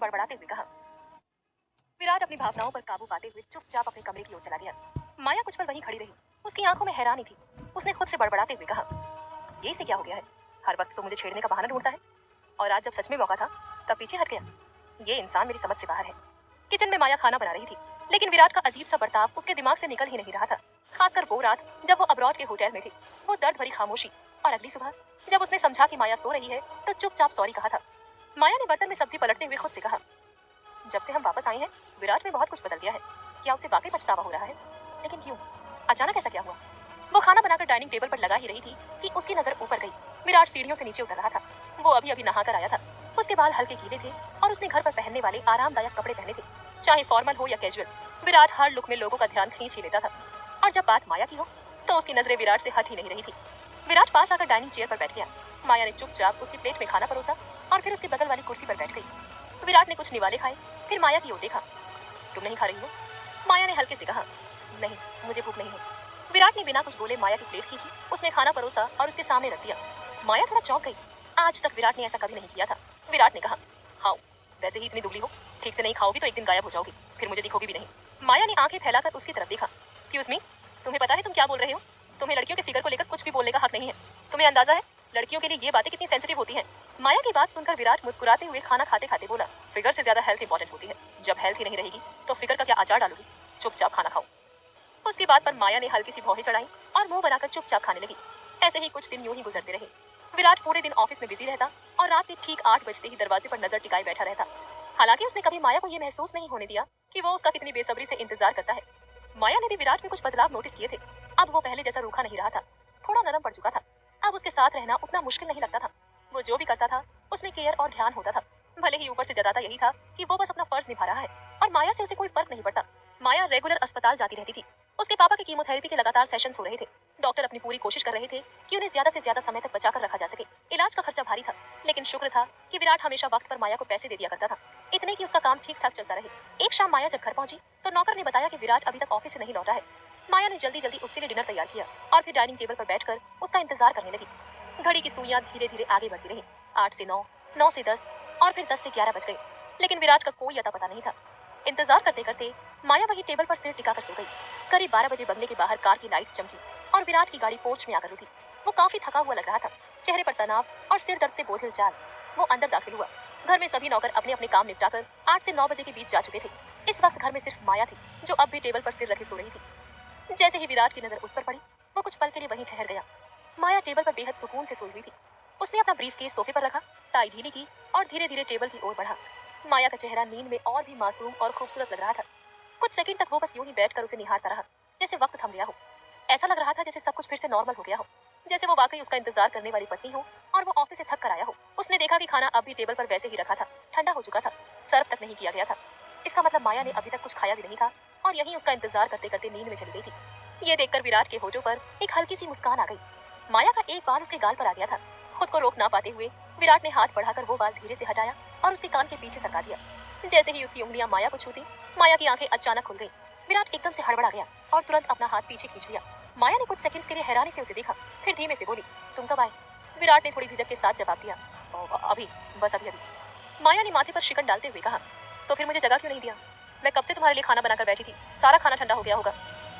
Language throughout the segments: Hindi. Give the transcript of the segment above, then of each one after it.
बड़बड़ाते हुए कहा। विराट अपनी भावनाओं पर काबू पाते हुए चुपचाप अपने कमरे की ओर चला गया। माया कुछ पल वहीं खड़ी रही। उसकी आंखों में हैरानी थी। उसने खुद से बड़बड़ाते हुए कहा, ये इसे क्या हो गया है? हर वक्त तो मुझे छेड़ने का बहाना ढूंढता है, और आज जब सच में मौका था तब पीछे हट गया। ये इंसान मेरी समझ से बाहर है। किचन में माया खाना बना रही थी, लेकिन विराट का अजीब सा बर्ताव उसके दिमाग से निकल ही नहीं रहा था। खासकर वो रात जब वो अब्रॉड के होटल में थी, वो दर्द भरी खामोशी, और अगली सुबह जब उसने समझा कि माया सो रही है तो चुपचाप सॉरी कहा था। माया ने बर्तन में सब्जी पलटते हुए खुद से कहा, जब से हम वापस आए हैं विराट में बहुत कुछ बदल गया है। क्या उसे वाकई पछतावा हो रहा है? लेकिन क्यों? अचानक ऐसा क्या हुआ? वो खाना बनाकर डाइनिंग टेबल पर लगा ही रही थी कि उसकी नजर ऊपर गई। विराट सीढ़ियों से नीचे उतर रहा था। वो अभी अभी नहाकर आया था। उसके बाल हल्के गीले थे और उसने घर पर पहनने वाले आरामदायक कपड़े पहने थे, चाहे फॉर्मल हो या कैजुअल। विराट हर लुक में लोगों का ध्यान खींच ही लेता था, और जब बात माया की हो तो उसकी नजरें विराट से हट ही नहीं रही थी। विराट पास आकर डाइनिंग चेयर पर बैठ गया। माया ने चुपचाप उसकी प्लेट में खाना परोसा और फिर उसके बगल वाली कुर्सी पर बैठ गई। विराट ने कुछ निवाले खाए, फिर माया की ओर देखा। तुम नहीं खा रही हो? माया ने हल्के से कहा, नहीं, मुझे भूख नहीं है। विराट ने बिना कुछ बोले माया की प्लेट खींची, उसने खाना परोसा और उसके सामने रख दिया। माया थोड़ा चौंक गई। आज तक विराट ने ऐसा कभी नहीं किया था। विराट ने कहा, खाओ, वैसे ही इतनी दुबली हो, ठीक से नहीं खाओगी तो एक दिन गायब हो जाओगी, फिर मुझे दिखोगी भी नहीं। माया ने आंखें फैलाकर उसकी तरफ देखा। एक्सक्यूज मी, तुम्हें पता है तुम क्या बोल रहे हो? तुम्हें लड़कियों के फिगर को लेकर कुछ भी बोलने का हक नहीं है। तुम्हें अंदाजा है लड़कियों के लिए ये बातें कितनी सेंसिटिव होती हैं? माया की बात सुनकर विराट मुस्कुराते हुए खाना खाते खाते बोला, फिगर से ज्यादा हेल्थ इंपॉर्टेंट होती है। जब हेल्थ ही नहीं रहेगी तो फिगर का क्या अचार डालोगी? चुपचाप खाना खाओ। उसकी बात पर माया ने हल्की सी भौहें चढ़ाई और मुंह बनाकर चुपचाप खाने लगी। ऐसे ही कुछ दिन यूं ही गुजरते रहे। विराट पूरे दिन ऑफिस में बिजी रहता और रात के ठीक 8 बजते ही दरवाजे पर नजर टिकाए बैठा रहता। हालांकि उसने कभी माया को यह महसूस नहीं होने दिया कि वो उसका कितनी बेसब्री से इंतजार करता है। माया ने भी विराट में कुछ बदलाव नोटिस किए थे। अब वो पहले जैसा रूखा नहीं रहा था, थोड़ा नरम पड़ चुका था। अब उसके साथ रहना उतना मुश्किल नहीं लगता था। वो जो भी करता था उसमें केयर और ध्यान होता था, भले ही ऊपर से जताता यही था कि वो बस अपना फर्ज निभा रहा है और माया से उसे कोई फर्क नहीं पड़ता। माया रेगुलर अस्पताल जाती रहती थी। उसके पापा के कीमोथेरेपी के लगातार सेशंस हो रहे थे। डॉक्टर अपनी पूरी कोशिश कर रहे थे कि उन्हें ज्यादा से ज्यादा समय तक बचाकर रखा जा सके। इलाज का खर्चा भारी था, लेकिन शुक्र था कि विराट हमेशा वक्त पर माया को पैसे दे दिया करता था, इतने कि उसका काम ठीक ठाक चलता रहे। एक शाम माया जब घर पहुंची तो नौकर ने बताया कि विराट अभी तक ऑफिस से नहीं लौटा है। माया ने जल्दी जल्दी उसके लिए डिनर तैयार किया और फिर डाइनिंग टेबल पर बैठकर उसका इंतजार करने लगी। घड़ी की सुइयां धीरे धीरे आगे बढ़ती रही। 8 से 9, 9 से 10 और फिर 10 से 11 बज गए, लेकिन विराट का कोई अता पता नहीं था। इंतजार करते करते माया वही टेबल पर सिर टिकाकर सो गई। करीब 12 बजे बंगले के बाहर कार की लाइट्स चमकी और विराट की गाड़ी पोर्च में आकर रुकी। वो काफी थका हुआ लग रहा था, चेहरे पर तनाव और सिर दर्द से बोझिल चाल। वो अंदर दाखिल हुआ। घर में सभी नौकर अपने अपने काम निपटाकर 8 से 9 बजे के बीच जा चुके थे। इस वक्त घर में सिर्फ माया थी, जो अब भी टेबल पर सिर रखे सो रही थी। जैसे ही विराट की नजर उस पर पड़ी, वो कुछ पल के लिए वहीं ठहर गया। माया टेबल पर बेहद सुकून से सोई हुई थी। उसने अपना ब्रीफकेस सोफे पर रखा, टाई ढीली की और धीरे धीरे टेबल की ओर बढ़ा। माया का चेहरा नींद में और भी मासूम और खूबसूरत लग रहा था। कुछ सेकंड तक वो बस यूं ही बैठकर उसे निहारता रहा, जैसे वक्त थम गया हो। ऐसा लग रहा था जैसे सब कुछ फिर से नॉर्मल हो गया हो, जैसे वो वाकई उसका इंतजार करने वाली पत्नी हो और वो ऑफिस से थक कर आया हो। उसने देखा कि खाना अब भी टेबल पर वैसे ही रखा था, ठंडा हो चुका था, सर्व तक नहीं किया गया था। इसका मतलब माया ने अभी तक कुछ खाया भी नहीं था और यही उसका इंतजार करते करते नींद में चली गई थी। ये देखकर विराट के होठों पर एक हल्की सी मुस्कान आ गई। माया का एक बाल उसके गाल पर आ गया था। खुद को रोक ना पाते हुए विराट ने हाथ बढ़ाकर वो बाल धीरे से हटाया और उसके कान के पीछे सरका दिया। जैसे ही उसकी उंगलियां माया को छूती, माया की आंखें अचानक खुल गईं। विराट एकदम से हड़बड़ा गया और तुरंत अपना हाथ पीछे खींच लिया। माया ने कुछ सेकंड्स के लिए हैरानी से उसे देखा, फिर धीमे से बोली, तुम कब आए? विराट ने थोड़ी झिझक के साथ जवाब दिया, अभी, बस अभी अभी। माया ने माथे पर शिकन डालते हुए कहा, तो फिर मुझे जगह क्यों नहीं दिया? मैं कब से तुम्हारे लिए खाना बनाकर बैठी थी, सारा खाना ठंडा हो गया होगा।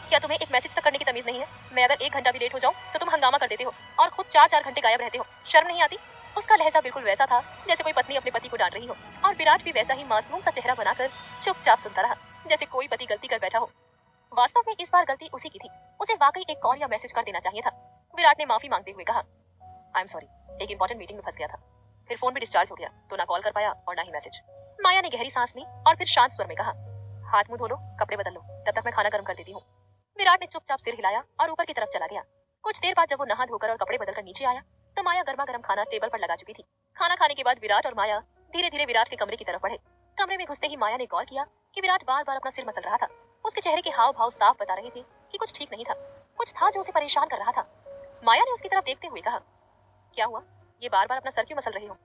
क्या तुम्हें एक मैसेज तक करने की तमीज नहीं है? मैं अगर 1 घंटा भी लेट हो जाऊं तो तुम हंगामा कर देते हो और खुद 4-4 घंटे गायब रहते हो। शर्म नहीं आती? उसका लहजा बिल्कुल वैसा था जैसे कोई पत्नी अपने पति को डांट रही हो, और विराट भी वैसा ही मासूम सा चेहरा बनाकर चुपचाप सुनता रहा, जैसे कोई पति गलती कर बैठा हो। वास्तव में इस बार गलती उसी की थी। उसे वाकई एक कॉल या मैसेज कर देना चाहिए था। विराट ने माफी मांगते हुए कहा, आई एम सॉरी, एक इंपॉर्टेंट मीटिंग में फंस गया था, फिर फोन भी डिस्चार्ज हो गया तो ना कॉल कर पाया और ना ही मैसेज। माया ने गहरी सांस ली और फिर शांत स्वर में कहा, हाथ मुंह धो लो, कपड़े बदल लो, तब तक मैं खाना गर्म कर देती हूँ। विराट ने चुपचाप सिर हिलाया और ऊपर की तरफ चला गया। कुछ देर बाद जब वो नहा धोकर और कपड़े बदलकर नीचे आया तो माया गर्मा गर्म खाना टेबल पर लगा चुकी थी। खाना खाने के बाद विराट और माया धीरे धीरे विराट के कमरे की तरफ बढ़े। कमरे में घुसते ही माया ने गौर किया कि विराट बार बार अपना सिर मसल रहा था। उसके चेहरे के हाव भाव साफ बता रहे थे कि कुछ ठीक नहीं था, कुछ था जो उसे परेशान कर रहा था। माया ने उसकी तरफ देखते हुए कहा, क्या हुआ, ये बार बार अपना सर क्यों मसल रहे हो?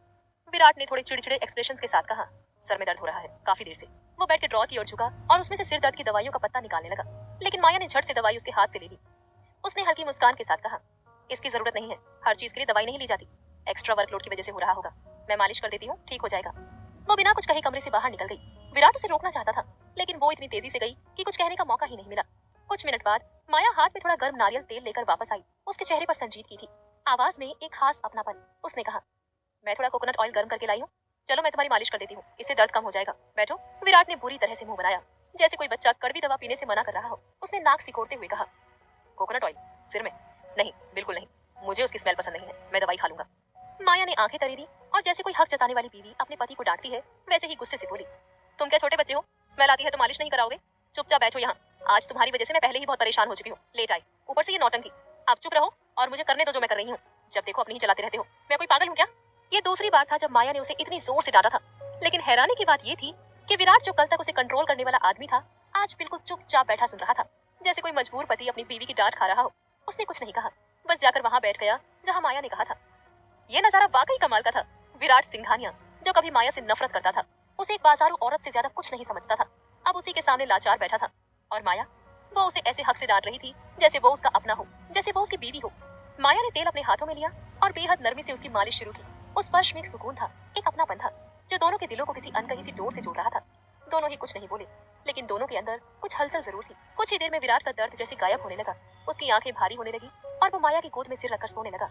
विराट ने थोड़े चिड़चिड़े एक्सप्रेशंस के साथ कहा, सर में दर्द हो रहा है काफी देर से। वो बेड के ड्रॉर की ओर झुका और उसमें से सिर दर्द की दवाइयों का पत्ता निकालने लगा, लेकिन माया ने झट से दवाई उसके हाथ से ले ली। उसने हल्की मुस्कान के साथ कहा, इसकी जरूरत नहीं है, हर चीज के लिए दवाई नहीं ली जाती, एक्स्ट्रा वर्कलोड की वजह से हो रहा होगा, मैं मालिश कर देती हूँ, ठीक हो जाएगा। वो बिना कुछ कहे कमरे से बाहर निकल गई। विराट उसे रोकना चाहता था, लेकिन वो इतनी तेजी से गई कि कुछ कहने का मौका ही नहीं मिला। कुछ मिनट बाद माया हाथ में थोड़ा गर्म नारियल तेल लेकर वापस आई। उसके चेहरे पर संजीदगी थी, आवाज में एक खास अपनापन। उसने कहा, मैं थोड़ा कोकोनट ऑयल गर्म करके लाई हूँ, चलो मैं तुम्हारी मालिश कर देती हूँ, इससे दर्द कम हो जाएगा, बैठो। विराट ने बुरी तरह से मुंह बनाया, जैसे कोई बच्चा कड़वी दवा पीने से मना कर रहा हो। उसने नाक सिकोड़ते हुए कहा, कोकोनट ऑयल सिर में? नहीं, बिल्कुल नहीं, मुझे उसकी स्मेल पसंद नहीं है, मैं दवाई खा लूंगा। माया ने आंखें तरी दी और जैसे कोई हक जताने वाली बीवी अपने पति को डांटती है, वैसे ही गुस्से से बोली, तुम क्या छोटे बच्चे हो? स्मेल आती है तो मालिश नहीं कराओगे? चुपचाप बैठो यहाँ, आज तुम्हारी वजह से मैं पहले ही बहुत परेशान हो चुकी हूँ, लेट आई, ऊपर से ये नौटंकी। आप चुप रहो और मुझे करने दो जो मैं कर रही हूँ। जब देखो अपनी ही चलाते रहते हो, मैं कोई पागल हूँ क्या? ये दूसरी बार था जब माया ने उसे इतनी जोर से डांटा था, लेकिन हैरानी की बात ये थी कि विराट जो कल तक उसे कंट्रोल करने वाला आदमी था, आज बिल्कुल चुपचाप बैठा सुन रहा था, जैसे कोई मजबूर पति अपनी बीवी की डांट खा रहा हो। उसने कुछ नहीं कहा, बस जाकर वहां बैठ गया जहां माया ने कहा था। ये नजारा वाकई कमाल का था। विराट सिंघानिया, जो कभी माया से नफरत करता था, उसे एक बाजारू औरत से ज्यादा कुछ नहीं समझता था, अब उसी के सामने लाचार बैठा था। और माया, वो उसे ऐसे हक से डांट रही थी जैसे वो उसका अपना हो, जैसे वो उसकी बीवी हो। माया ने तेल अपने हाथों में लिया और बेहद नरमी से उसकी मालिश शुरू की। उस स्पर्श में एक सुकून था, एक अपनापन था, जो दोनों के दिलों को किसी अनकही सी डोर से जोड़ रहा था। दोनों ही कुछ नहीं बोले, लेकिन दोनों के अंदर कुछ हलचल जरूर थी। कुछ ही देर में विराट का दर्द जैसे गायब होने लगा, उसकी आंखें भारी होने लगी और वो माया की गोद में सिर रखकर सोने लगा।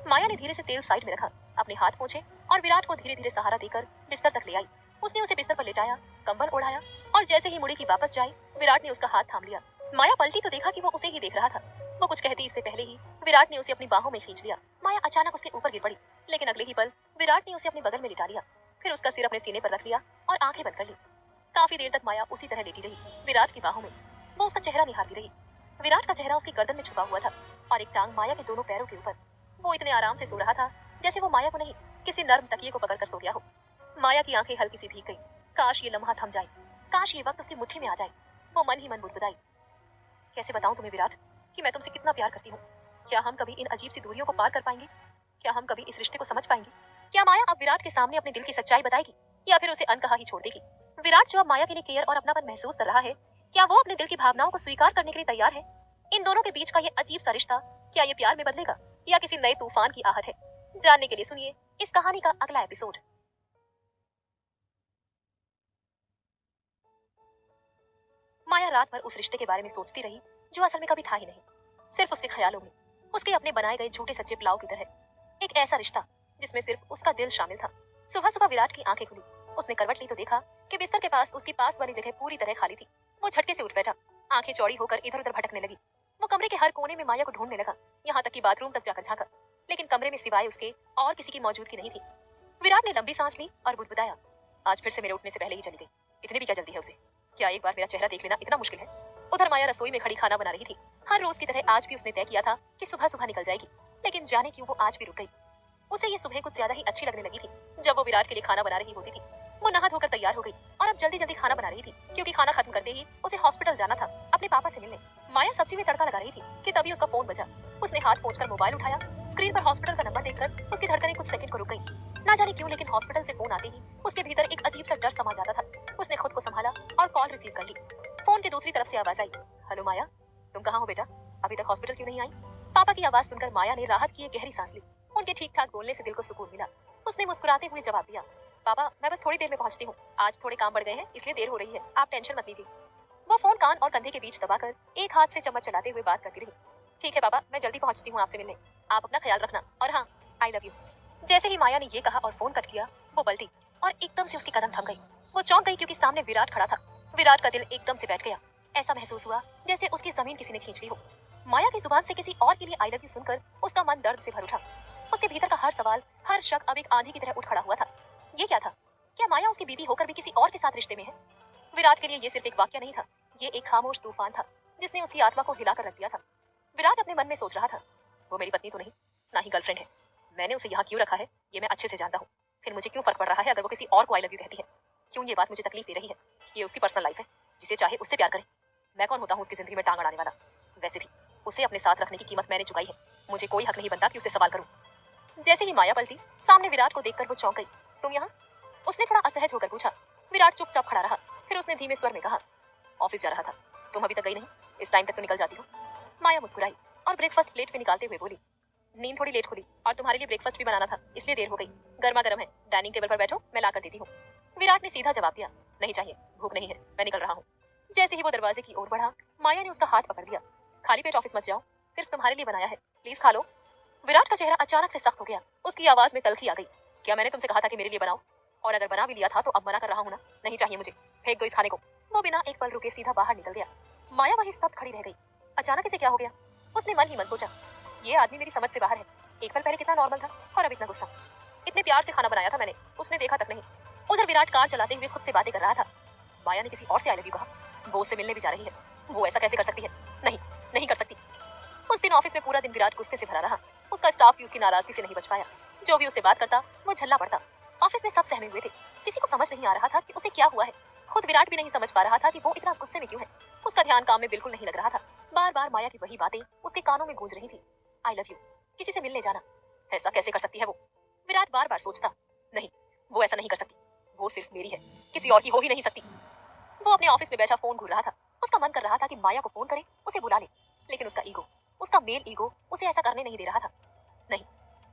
माया ने धीरे से तेल साइड में रखा, अपने हाथ पोंछे और विराट को धीरे धीरे सहारा देकर बिस्तर तक ले आई। उसने उसे बिस्तर पर लेटाया, कंबल ओढ़ाया और जैसे ही मुड़ी की वापस जाए, विराट ने उसका हाथ थाम लिया। माया पलटी तो देखा कि वो उसे ही देख रहा था। वो कुछ कहती इससे पहले ही विराट ने उसे अपनी बाहों में खींच लिया। माया अचानक उसके ऊपर गिर पड़ी, लेकिन अगले ही पल विराट ने उसे अपने बगल में लिटा लिया, फिर उसका सिर अपने सीने पर रख लिया और आंखें बंद कर ली। काफी देर तक माया उसी तरह लेटी रही, विराट की बाहों में। वो उसका चेहरा निहारती रही। विराट का चेहरा उसकी गर्दन में छुपा हुआ था और एक टांग माया के दोनों पैरों के ऊपर। वो इतने आराम से सो रहा था जैसे वो माया को नहीं, किसी नर्म तकिए को पकड़कर सो गया हो। माया की आंखें हल्की सी भीग गई। काश ये लम्हा थम जाए, काश ये वक्त उसकी मुट्ठी में आ जाए। वो मन ही मन बुदबुदाई, कैसे बताऊं तुम्हें विराट कि मैं तुमसे कितना प्यार करती हूँ। क्या हम कभी इन अजीब सी दूरियों को पार कर पाएंगे? क्या हम कभी इस रिश्ते को समझ पाएंगे? क्या माया अब विराट के सामने अपने दिल की सच्चाई बताएगी या फिर उसे अनकहा ही छोड़ देगी? विराट जो अब माया के लिए केयर और अपनापन महसूस कर रहा है, क्या वो अपने दिल की भावनाओं को स्वीकार करने के लिए तैयार है? इन दोनों के बीच का ये अजीब सा रिश्ता, क्या ये प्यार में बदलेगा या किसी नए तूफान की आहट है? जानने के लिए सुनिए इस कहानी का अगला एपिसोड। माया रात भर उस रिश्ते के बारे में सोचती रही जो असल में कभी था ही नहीं, सिर्फ उसके ख्यालों में, उसके अपने बनाए गए झूठे सच्चे पुलाव की तरह। एक ऐसा रिश्ता जिसमें सिर्फ उसका दिल शामिल था। सुबह सुबह विराट की आंखें खुली। उसने करवट ली तो देखा कि बिस्तर के पास उसकी पास वाली जगह पूरी तरह खाली थी। वो झटके से उठ बैठा, आंखें चौड़ी होकर इधर उधर भटकने लगी। वो कमरे के हर कोने में माया को ढूंढने लगा, यहाँ तक कि बाथरूम तक जाकर झांका, लेकिन कमरे में सिवाय उसके और किसी की मौजूदगी नहीं थी। विराट ने लंबी सांस ली और बुदबुदाया, आज फिर से मेरे उठने से पहले ही चली गई, इतनी भी क्या जल्दी है उसे? क्या एक बार मेरा चेहरा देख लेना इतना मुश्किल है? उधर माया रसोई में खड़ी खाना बना रही थी। हर रोज की तरह आज भी उसने तय किया था कि सुबह सुबह निकल जाएगी, लेकिन जाने क्यों वो आज भी रुक गई। उसे ये सुबह कुछ ज्यादा ही अच्छी लगने लगी थी। जब वो विराट के लिए खाना बना रही होती थी, वो नहा धोकर तैयार हो गई और अब जल्दी जल्दी खाना बना रही थी, क्योंकि खाना खत्म करते ही उसे हॉस्पिटल जाना था अपने पापा से मिलने। माया सब्जी में तड़का लगा रही थी कि तभी उसका फोन बजा। उसने हाथ पोंछकर मोबाइल उठाया। स्क्रीन पर हॉस्पिटल का नंबर देखकर उसकी धड़कनें कुछ सेकंड को रुक गई। ना जाने क्यों, लेकिन हॉस्पिटल से फोन आते ही उसके भीतर एक अजीब सा डर समा जाता था। उसने खुद को संभाला और कॉल रिसीव कर ली। फोन के दूसरी तरफ से आवाज आई, हेलो माया, तुम कहाँ हो बेटा? अभी तक हॉस्पिटल क्यों नहीं आई? पापा की आवाज सुनकर माया ने राहत की एक गहरी सांस ली। उनके ठीक ठाक बोलने से दिल को सुकून मिला। उसने मुस्कुराते हुए जवाब दिया, पापा मैं बस थोड़ी देर में पहुंचती हूँ, आज थोड़े काम बढ़ गए हैं इसलिए देर हो रही है, आप टेंशन मत लीजिए। वो फोन कान और कंधे के बीच दबाकर एक हाथ से चम्मच चलाते हुए बात करती रही, ठीक है पापा, मैं जल्दी पहुंचती हूँ आपसे मिलने, आप अपना ख्याल रखना, और हाँ, आई लव यू। जैसे ही माया ने ये कहा और फोन कट किया, वो पलटी और एकदम से उसकी कदम थम गई। वो चौंक गई क्योंकि सामने विराट खड़ा था। विराट का दिल एकदम से बैठ गया। ऐसा महसूस हुआ जैसे उसकी जमीन किसी ने खींच ली हो। माया की जुबान से किसी और के लिए आई लव यू सुनकर उसका मन दर्द से भर उठा। उसके भीतर का हर सवाल, हर शक अब एक आंधी की तरह उठ खड़ा हुआ था। ये क्या था? क्या माया उसकी बीवी होकर भी किसी और के साथ रिश्ते में है? विराट के लिए ये सिर्फ एक वाक्य नहीं था, ये एक खामोश तूफान था जिसने उसकी आत्मा को हिलाकर रख दिया था। विराट अपने मन में सोच रहा था, वो मेरी पत्नी तो नहीं, ना ही गर्लफ्रेंड है। मैंने उसे यहाँ क्यों रखा है ये मैं अच्छे से जानता हूँ। फिर मुझे क्यों फर्क पड़ रहा है अगर वो किसी और को आई लव यू कहती है? क्यों ये बात मुझे तकलीफ दे रही है? ये उसकी पर्सनल लाइफ है, जिसे चाहे उससे प्यार करे। मैं कौन होता हूँ उसकी जिंदगी में टांग अड़ाने वाला? वैसे भी उसे अपने साथ रखने की कीमत मैंने चुकाई है, मुझे कोई हक नहीं बनता कि उससे सवाल करूं। जैसे ही माया पलटी, सामने विराट को देखकर वो चौंक गई। तुम यहाँ? उसने थोड़ा असहज होकर पूछा। विराट चुपचाप खड़ा रहा, फिर उसने धीमे स्वर में कहा, ऑफिस जा रहा था, तुम अभी तक गई नहीं, इस टाइम तक तो निकल जाती हो। माया मुस्कुराई और ब्रेकफास्ट प्लेट में निकालते हुए बोली, नींद थोड़ी लेट खुली और तुम्हारे लिए ब्रेकफास्ट भी बनाना था, इसलिए देर हो गई। गर्मा गर्म है, डाइनिंग टेबल पर बैठो, मैं ला कर देती हूँ। विराट ने सीधा जवाब दिया, नहीं चाहिए, भूख नहीं है, मैं निकल रहा हूँ। जैसे ही वो दरवाजे की ओर बढ़ा, माया ने उसका हाथ पकड़ लिया। खाली पेट ऑफिस मत जाओ, सिर्फ तुम्हारे लिए बनाया है, प्लीज खा लो। विराट का चेहरा अचानक से सख्त हो गया। उसकी आवाज में तल्खी आ गई। क्या मैंने तुमसे कहा था कि मेरे लिए बनाओ? और अगर बना भी लिया था तो अब मना कर रहा हूँ ना, नहीं चाहिए मुझे, फेंक दो इस खाने को। वो बिना एक पल रुके सीधा बाहर निकल गया। माया वहीं स्तब्ध खड़ी रह गई। अचानक इसे क्या हो गया? उसने मन ही मन सोचा, ये आदमी मेरी समझ से बाहर है। एक पल पहले कितना नॉर्मल था और अब इतना गुस्सा। इतने प्यार से खाना बनाया था मैंने, उसने देखा तक नहीं। उधर विराट कार चलाते हुए खुद से बातें कर रहा था। माया ने किसी और से आई लव यू कहा, वो उससे मिलने भी जा रही है। वो ऐसा कैसे कर सकती है? नहीं, नहीं कर सकती। उस दिन ऑफिस में पूरा दिन विराट गुस्से से भरा रहा। उसका स्टाफ भी उसकी नाराजगी से नहीं बच पाया। जो भी उससे बात करता वो झल्ला पड़ता। ऑफिस में सब सहमे हुए थे। किसी को समझ नहीं आ रहा था कि उसे क्या हुआ है। खुद विराट भी नहीं समझ पा रहा था कि वो इतना गुस्से में क्यों है। उसका ध्यान काम में बिल्कुल नहीं लग रहा था। बार बार माया की वही बातें उसके कानों में गूंज रही थी। आई लव यू, किसी से मिलने जाना, ऐसा कैसे कर सकती है वो? विराट बार बार सोचता, नहीं, वो ऐसा नहीं कर सकती। वो सिर्फ मेरी है, किसी और की हो ही नहीं सकती। वो अपने ऑफिस में बैठा फोन घूर रहा था। उसका मन कर रहा था कि माया को फोन करे, उसे बुला ले, लेकिन उसका ईगो, उसका मेल ईगो उसे ऐसा करने नहीं दे रहा था। नहीं,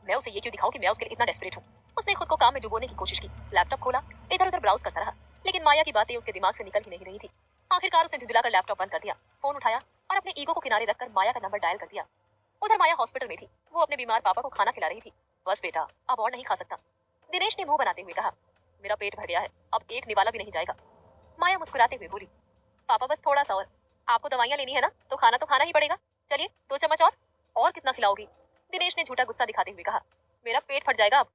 मैं उसे ये क्यों दिखाऊं कि मैं उसके लिए इतना डेस्परेट हूं। उसने खुद को काम में डुबोने की कोशिश की। लैपटॉप खोला, इधर उधर ब्राउज करता रहा, लेकिन माया की बातें उसके दिमाग से निकल ही नहीं रही थी। आखिरकार उसने झुंझलाकर लैपटॉप बंद कर दिया, फोन उठाया और अपने ईगो को किनारे रखकर माया का नंबर डायल कर दिया। उधर माया हॉस्पिटल में थी। वो अपने बीमार पापा को खाना खिला रही थी। बस बेटा, अब और नहीं खा सकता, दिनेश ने मुंह बनाते हुए कहा। मेरा पेट भर गया है, अब एक निवाला भी नहीं जाएगा। माया मुस्कुराते हुए बोली, पापा बस थोड़ा सा और। आपको दवाइयाँ लेनी है ना, तो खाना ही पड़ेगा। चलिए 2 चम्मच और कितना खिलाओगी? दिनेश ने झूठा गुस्सा दिखाते हुए कहा। मेरा पेट फट जाएगा अब।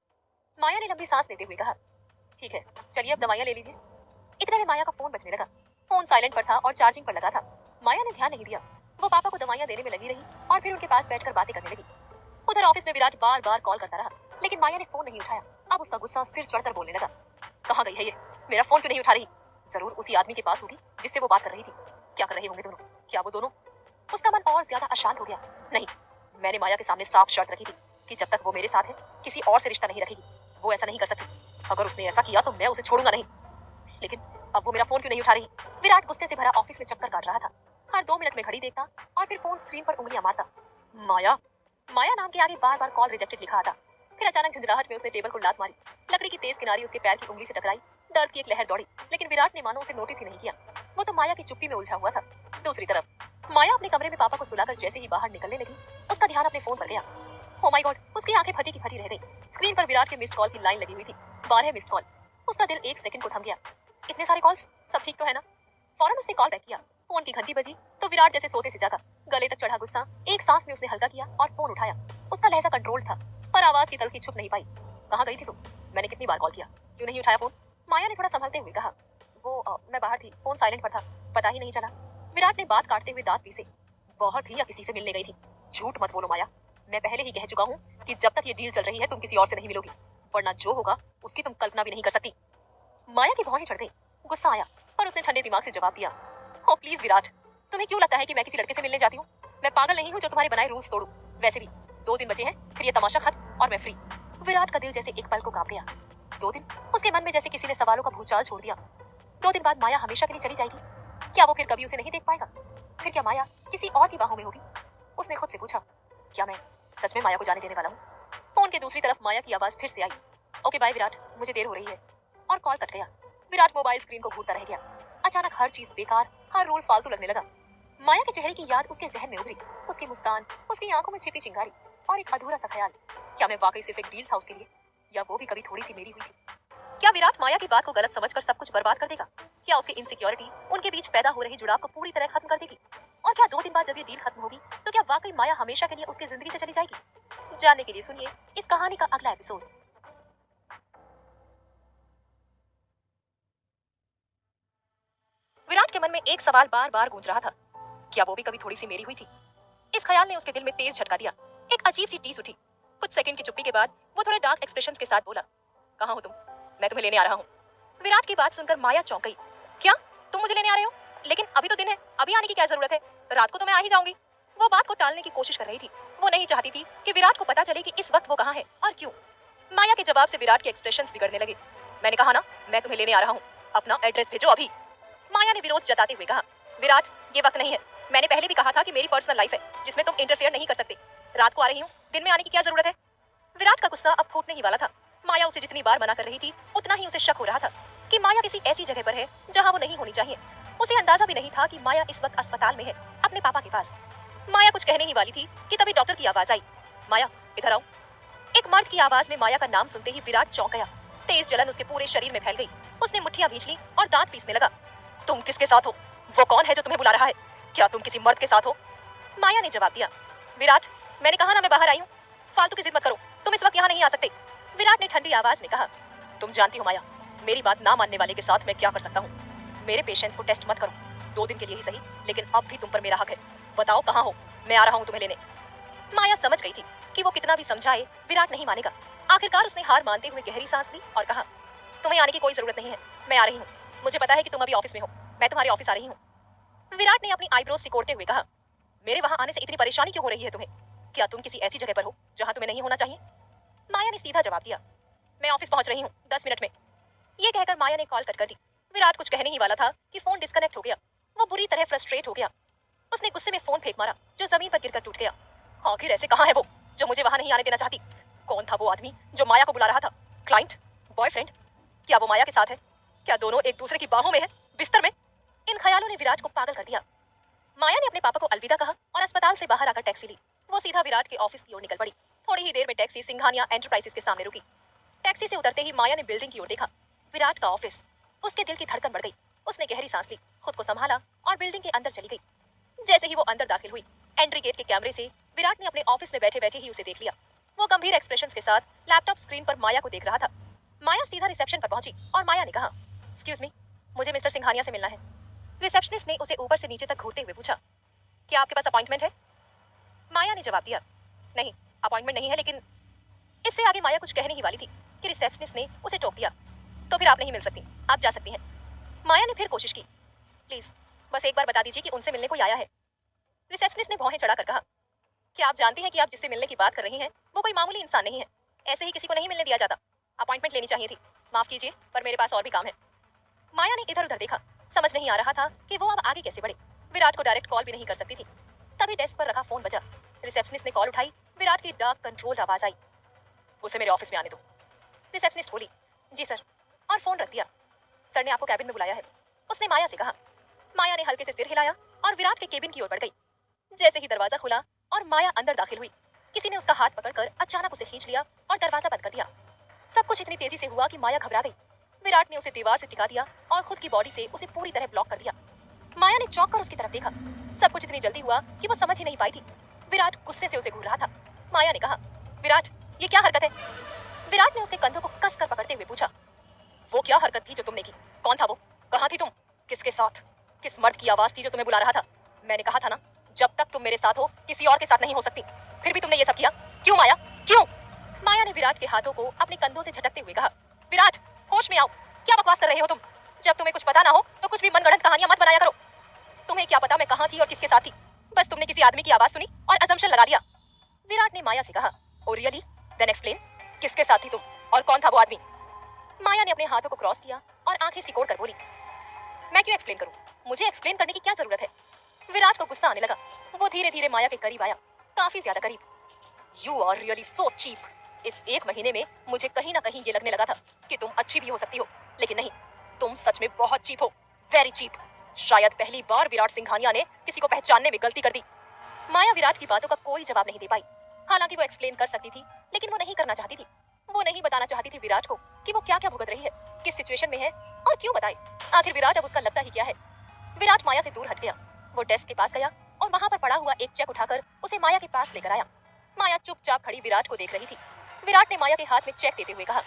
माया ने लंबी सांस लेते हुए कहा, ठीक है, चलिए अब दवाइयाँ ले लीजिए। इतने में माया का फोन बजने लगा। फोन साइलेंट पर था और चार्जिंग पर लगा था। माया ने ध्यान नहीं दिया। वो पापा को दवाइयाँ देने में लगी रही और फिर उनके पास बैठकर बातें करने लगी। उधर ऑफिस में विराट बार बार कॉल करता रहा, लेकिन माया ने फोन नहीं उठाया। अब उसका गुस्सा सिर चढ़कर बोलने लगा, कहाँ गई है ये? मेरा फोन क्यों नहीं उठा रही? जरूर उसी आदमी के पास होगी जिससे वो बात कर रही थी। क्या कर रहे होंगे दोनों? क्या वो दोनों? उसका मन और ज्यादा अशांत हो गया। नहीं, मैंने माया के सामने साफ शर्त रखी थी कि जब तक वो मेरे साथ है किसी और से रिश्ता नहीं रखेगी। वो ऐसा नहीं कर सकती। अगर उसने ऐसा किया तो मैं उसे छोड़ूंगा नहीं। लेकिन अब वो मेरा फोन क्यों नहीं उठा रही? विराट गुस्से से भरा ऑफिस में चक्कर काट रहा था। हर 2 मिनट में घड़ी देखता और फिर फोन स्क्रीन पर उंगलियां मारता। माया, माया नाम के आगे बार बार कॉल रिजेक्टेड लिखा आता। फिर अचानक झुंझलाहट में उसने टेबल को लात मारी। लकड़ी की तेज किनारी उसके पैर की उंगली से टकराई। दर्द की एक लहर दौड़ी, लेकिन विराट ने मानो उसे नोटिस ही नहीं किया। वो तो माया की चुप्पी में उलझा हुआ था। दूसरी तरफ माया अपने कमरे में पापा को सुलाकर जैसे ही बाहर निकलने लगी, उसका ध्यान अपने फोन पर गया। ओ माय गॉड, उसकी आंखें फटी की फटी रह गई। स्क्रीन पर विराट के मिस्ड कॉल की लाइन लगी हुई थी, 12 मिस्ड कॉल। उसका दिल एक सेकंड को थम गया। इतने सारे कॉल्स, सब ठीक तो है ना? फौरन उसने कॉल बैक किया। फोन की घंटी बजी तो विराट जैसे सोते से जागा। गले तक चढ़ा गुस्सा एक सांस में उसने हल्का किया और फोन उठाया। उसका लहजा कंट्रोल था, पर आवाज की तलखी छुप नहीं पाई। कहाँ गई थी तुम? मैंने कितनी बार कॉल किया, क्यों नहीं उठाया फोन? माया ने थोड़ा संभलते हुए कहा, वो मैं बाहर थी, फोन साइलेंट पर था, पता ही नहीं चला। विराट ने बात काटते हुए दांत पीसे। बाहर थी या किसी से मिलने गई थी? झूठ मत बोलो माया, मैं पहले ही कह चुका हूँ कि जब तक ये डील चल रही है तुम किसी और से नहीं मिलोगी, वरना जो होगा उसकी तुम कल्पना भी नहीं कर सकती। माया की भौहें चढ़ गई। गुस्सा आया, पर उसने ठंडे दिमाग से जवाब दिया, ओ प्लीज विराट, तुम्हें क्यों लगता है कि मैं किसी लड़के से मिलने जाती हूँ? मैं पागल नहीं हूँ जो तुम्हारे बनाए रूल्स तोड़ूं। वैसे भी 2 दिन बचे हैं, फिर ये तमाशा खत्म और मैं फ्री। विराट का दिल जैसे एक पल को कांप गया। 2 दिन? उसके मन में जैसे किसी ने सवालों का भूचाल छोड़ दिया। 2 दिन बाद माया हमेशा के लिए चली जाएगी? क्या वो फिर कभी उसे नहीं देख पाएगा? फिर क्या माया किसी और की बाहों में होगी? उसने खुद से पूछा, क्या मैं सच में माया को जाने देने वाला हूँ? फोन के दूसरी तरफ माया की आवाज फिर से आई, ओके बाय विराट, मुझे देर हो रही है। और कॉल कट गया। विराट मोबाइल स्क्रीन को घूरता रह गया। अचानक हर चीज बेकार, हर रूल फालतू लगने लगा। माया के चेहरे की याद उसके जहन में उभरी, उसकी मुस्कान, उसकी आंखों में छिपी चिंगारी और एक अधूरा सा ख्याल, क्या मैं वाकई सिर्फ एक डील था उसके लिए, या वो भी कभी थोड़ी सी मेरी हुई थी? क्या विराट माया की बात को गलत समझकर सब कुछ बर्बाद कर देगा? क्या उसकी इनसिक्योरिटी उनके बीच पैदा हो रही जुड़ाव को पूरी तरह खत्म कर देगी? और क्या 2 दिन बाद जब ये डील खत्म होगी तो क्या वाकई माया हमेशा के लिए उसकी जिंदगी से चली जाएगी? जानने के लिए सुनिए इस कहानी का अगला एपिसोड। विराट के मन में एक सवाल बार बार गूंज रहा था, क्या वो भी कभी थोड़ी सी मेरी हुई थी? इस ख्याल ने उसके दिल में तेज झटका दिया। एक अजीब सी टीस उठी। कुछ सेकंड की चुप्पी के बाद वो थोड़े डार्क एक्सप्रेशंस के साथ बोला, कहाँ हो तुम? मैं तुम्हें लेने आ रहा हूँ। विराट की बात सुनकर माया चौंक गई। क्या तुम मुझे लेने आ रहे हो? लेकिन अभी तो दिन है, अभी आने की क्या जरूरत है? रात को तो मैं आ ही जाऊंगी। वो बात को टालने की कोशिश कर रही थी। वो नहीं चाहती थी कि विराट को पता चले कि इस वक्त वो कहाँ है और क्यों। माया के जवाब से विराट के एक्सप्रेशंस बिगड़ने लगे। मैंने कहा ना, मैं तुम्हें लेने आ रहा हूँ, अपना एड्रेस भेजो अभी। माया ने विरोध जताते हुए कहा, विराट ये वक्त नहीं है। मैंने पहले भी कहा था कि मेरी पर्सनल लाइफ है जिसमें तुम इंटरफेयर नहीं कर सकते। रात को आ रही हूँ, दिन में आने की क्या जरूरत है? विराट का गुस्सा अब फूटने ही वाला था। माया उसे जितनी बार मना कर रही थी, उतना ही उसे शक हो रहा था कि माया किसी ऐसी जगह पर है जहाँ वो नहीं होनी चाहिए। उसे अंदाजा भी नहीं था कि माया इस वक्त अस्पताल में है, अपने पापा के पास। माया कुछ कहने ही वाली थी कि तभी डॉक्टर की आवाज आई, माया इधर आओ। एक मर्द की आवाज में माया का नाम सुनते ही विराट चौंक गया। तेज जलन उसके पूरे शरीर में फैल गई। उसने मुट्ठियां भींच ली और दांत पीसने लगा। तुम किसके साथ हो? वो कौन है जो तुम्हें बुला रहा है? क्या तुम किसी मर्द के साथ हो? माया ने जवाब दिया, विराट, मैंने कहा ना मैं बाहर आई हूँ, फालतू की जिद मत करो, तुम इस वक्त यहाँ नहीं आ सकते। विराट ने ठंडी आवाज में कहा, तुम जानती हो माया, मेरी बात ना मानने वाले के साथ मैं क्या कर सकता हूँ। मेरे पेशेंट्स को टेस्ट मत करो, 2 दिन के लिए ही सही, लेकिन अब भी तुम पर मेरा हक है। बताओ कहाँ हो, मैं आ रहा हूँ तुम्हें लेने। माया समझ गई थी कि वो कितना भी समझाए विराट नहीं मानेगा। आखिरकार उसने हार मानते हुए गहरी सांस ली और कहा, तुम्हें आने की कोई जरूरत नहीं है, मैं आ रही हूँ। मुझे पता है कि तुम अभी ऑफिस में हो, मैं तुम्हारे ऑफिस आ रही हूँ। विराट ने अपनी आईब्रोज सिकोड़ते हुए कहा, मेरे वहां आने से इतनी परेशानी क्यों हो रही है तुम्हें? क्या तुम किसी ऐसी जगह पर हो जहां तुम्हें नहीं होना चाहिए? माया ने सीधा जवाब दिया, मैं ऑफिस पहुंच रही हूँ 10 मिनट में। ये कहकर माया ने कॉल कट कर दी। विराट कुछ कहने ही वाला था कि फोन डिस्कनेक्ट हो गया। वो बुरी तरह फ्रस्ट्रेट हो गया। उसने गुस्से में फोन फेंक मारा, जो जमीन पर गिरकर टूट गया। आखिर ऐसे कहाँ है वो जो मुझे वहां नहीं आने देना चाहती? कौन था वो आदमी जो माया को बुला रहा था? क्लाइंट? बॉयफ्रेंड? क्या वो माया के साथ है? क्या दोनों एक दूसरे की बाहों में है, बिस्तर में? इन ख्यालों ने विराट को पागल कर दिया। माया ने अपने पापा को अलविदा कहा और अस्पताल से बाहर आकर टैक्सी ली। वो सीधा विराट के ऑफिस की ओर निकल पड़ी। थोड़ी ही देर में टैक्सी सिंघानिया एंटरप्राइजेस के सामने रुकी। टैक्सी से उतरते ही माया ने बिल्डिंग की ओर देखा, विराट का ऑफिस। उसके दिल की धड़कन बढ़ गई। उसने गहरी सांस ली, खुद को संभाला और बिल्डिंग के अंदर चली गई। जैसे ही वो अंदर दाखिल हुई, एंट्री गेट के कैमरे से विराट ने अपने ऑफिस में बैठे बैठे ही उसे देख लिया। वो गंभीर एक्सप्रेशंस के साथ लैपटॉप स्क्रीन पर माया को देख रहा था। माया सीधा रिसेप्शन पर पहुंची और माया ने कहा, एक्सक्यूज मी, मुझे मिस्टर सिंघानिया से मिलना है। रिसेप्शनिस्ट ने उसे ऊपर से नीचे तक घूरते हुए पूछा, क्या आपके पास अपॉइंटमेंट है? माया ने जवाब दिया, नहीं अपॉइंटमेंट नहीं है, लेकिन इससे आगे माया कुछ कहने ही वाली थी कि रिसेप्शनिस्ट ने उसे टोक दिया, तो फिर आप नहीं मिल सकती, आप जा सकती हैं। माया ने फिर कोशिश की, प्लीज बस एक बार बता दीजिए कि उनसे मिलने कोई आया है। रिसेप्शनिस्ट ने भौहें चढ़ाकर कहा, क्या आप जानती हैं कि आप जिससे मिलने की बात कर रही हैं वो कोई मामूली इंसान नहीं है। ऐसे ही किसी को नहीं मिलने दिया जाता। अपॉइंटमेंट लेनी चाहिए थी। माफ कीजिए पर मेरे पास और भी काम है। माया ने इधर उधर देखा, समझ नहीं आ रहा था कि वो अब आगे कैसे बढ़े। विराट को डायरेक्ट कॉल भी नहीं कर सकती थी। तभी डेस्क पर रखा फोन बजा। रिसेप्शनिस्ट ने कॉल उठाई। विराट की डार्क कंट्रोल आवाज आई, उसे मेरे ऑफिस में आने दो। रिसेप्शनिस्ट बोली, जी सर, और फोन रख दिया। सर ने आपको कैबिन में बुलाया है, उसने माया से कहा। माया ने हल्के से सिर हिलाया और विराट के केबिन की ओर बढ़ गई। जैसे ही दरवाजा खुला और माया अंदर दाखिल हुई, किसी ने उसका हाथ पकड़कर अचानक उसे खींच लिया और दरवाजा बंद कर दिया। सब कुछ इतनी तेजी से हुआ कि माया घबरा गई। विराट ने उसे दीवार से टिका दिया और खुद की बॉडी से उसे पूरी तरह ब्लॉक कर दिया। माया ने चौंक कर उसकी तरफ देखा। सब कुछ इतनी जल्दी हुआ कि वो समझ ही नहीं पाई थी। विराट गुस्से से उसे घूर रहा था। माया ने कहा, विराट ये क्या हरकत है? विराट ने उसके कंधों को कसकर पकड़ते हुए पूछा, वो क्या हरकत थी जो तुमने की? कौन था वो? कहाँ थी तुम? किसके साथ? किस मर्द की आवाज थी जो तुम्हें बुला रहा था? मैंने कहा था ना, जब तक तुम मेरे साथ हो किसी और के साथ नहीं हो सकती। फिर भी तुमने ये सब किया, क्यों माया, क्यों? माया ने विराट के हाथों को अपने कंधों से झटकते हुए कहा, विराट होश में आओ, क्या बकवास कर रहे हो तुम? जब तुम्हें कुछ पता ना हो तो कुछ भी मनगढ़ंत कहानियां मत बनाया करो। तुम्हें क्या पता मैं कहाँ थी और किसके साथ थी? बस तुमने किसी आदमी की आवाज सुनी और असम्पशन लगा दिया। विराट ने माया से कहा, ओ रियली? देन एक्सप्लेन, किसके साथ थी तुम और कौन था वो आदमी? माया ने अपने हाथों को क्रॉस किया और आंखें सिकोड़ कर बोली, मैं क्यों एक्सप्लेन करूं? मुझे एक्सप्लेन करने की क्या जरूरत है? विराट को गुस्सा आने लगा। वो धीरे धीरे माया के करीब आया, काफी ज्यादा करीब। You are really so cheap. इस 1 महीने में मुझे कहीं ना कहीं ये लगने लगा था कि तुम अच्छी भी हो सकती हो, लेकिन नहीं, तुम सच में बहुत चीप हो, वेरी चीप। शायद पहली बार विराट सिंघानिया ने किसी को पहचानने में गलती कर दी। माया विराट की बातों का कोई जवाब नहीं दे पाई। हालांकि वो एक्सप्लेन कर सकती थी, लेकिन वो नहीं करना चाहती थी। वो नहीं बताना चाहती थी विराट को कि वो क्या क्या भुगत रही है, किस सिचुएशन में है और क्यों बताए। आखिर विराट अब उसका लगता ही क्या है। विराट माया से दूर हट गया। वो डेस्क के पास गया और वहां पर पड़ा हुआ एक चेक उठाकर उसे माया के पास लेकर आया। माया चुपचाप खड़ी विराट को देख रही थी। विराट ने माया के हाथ में चेक देते हुए कहा,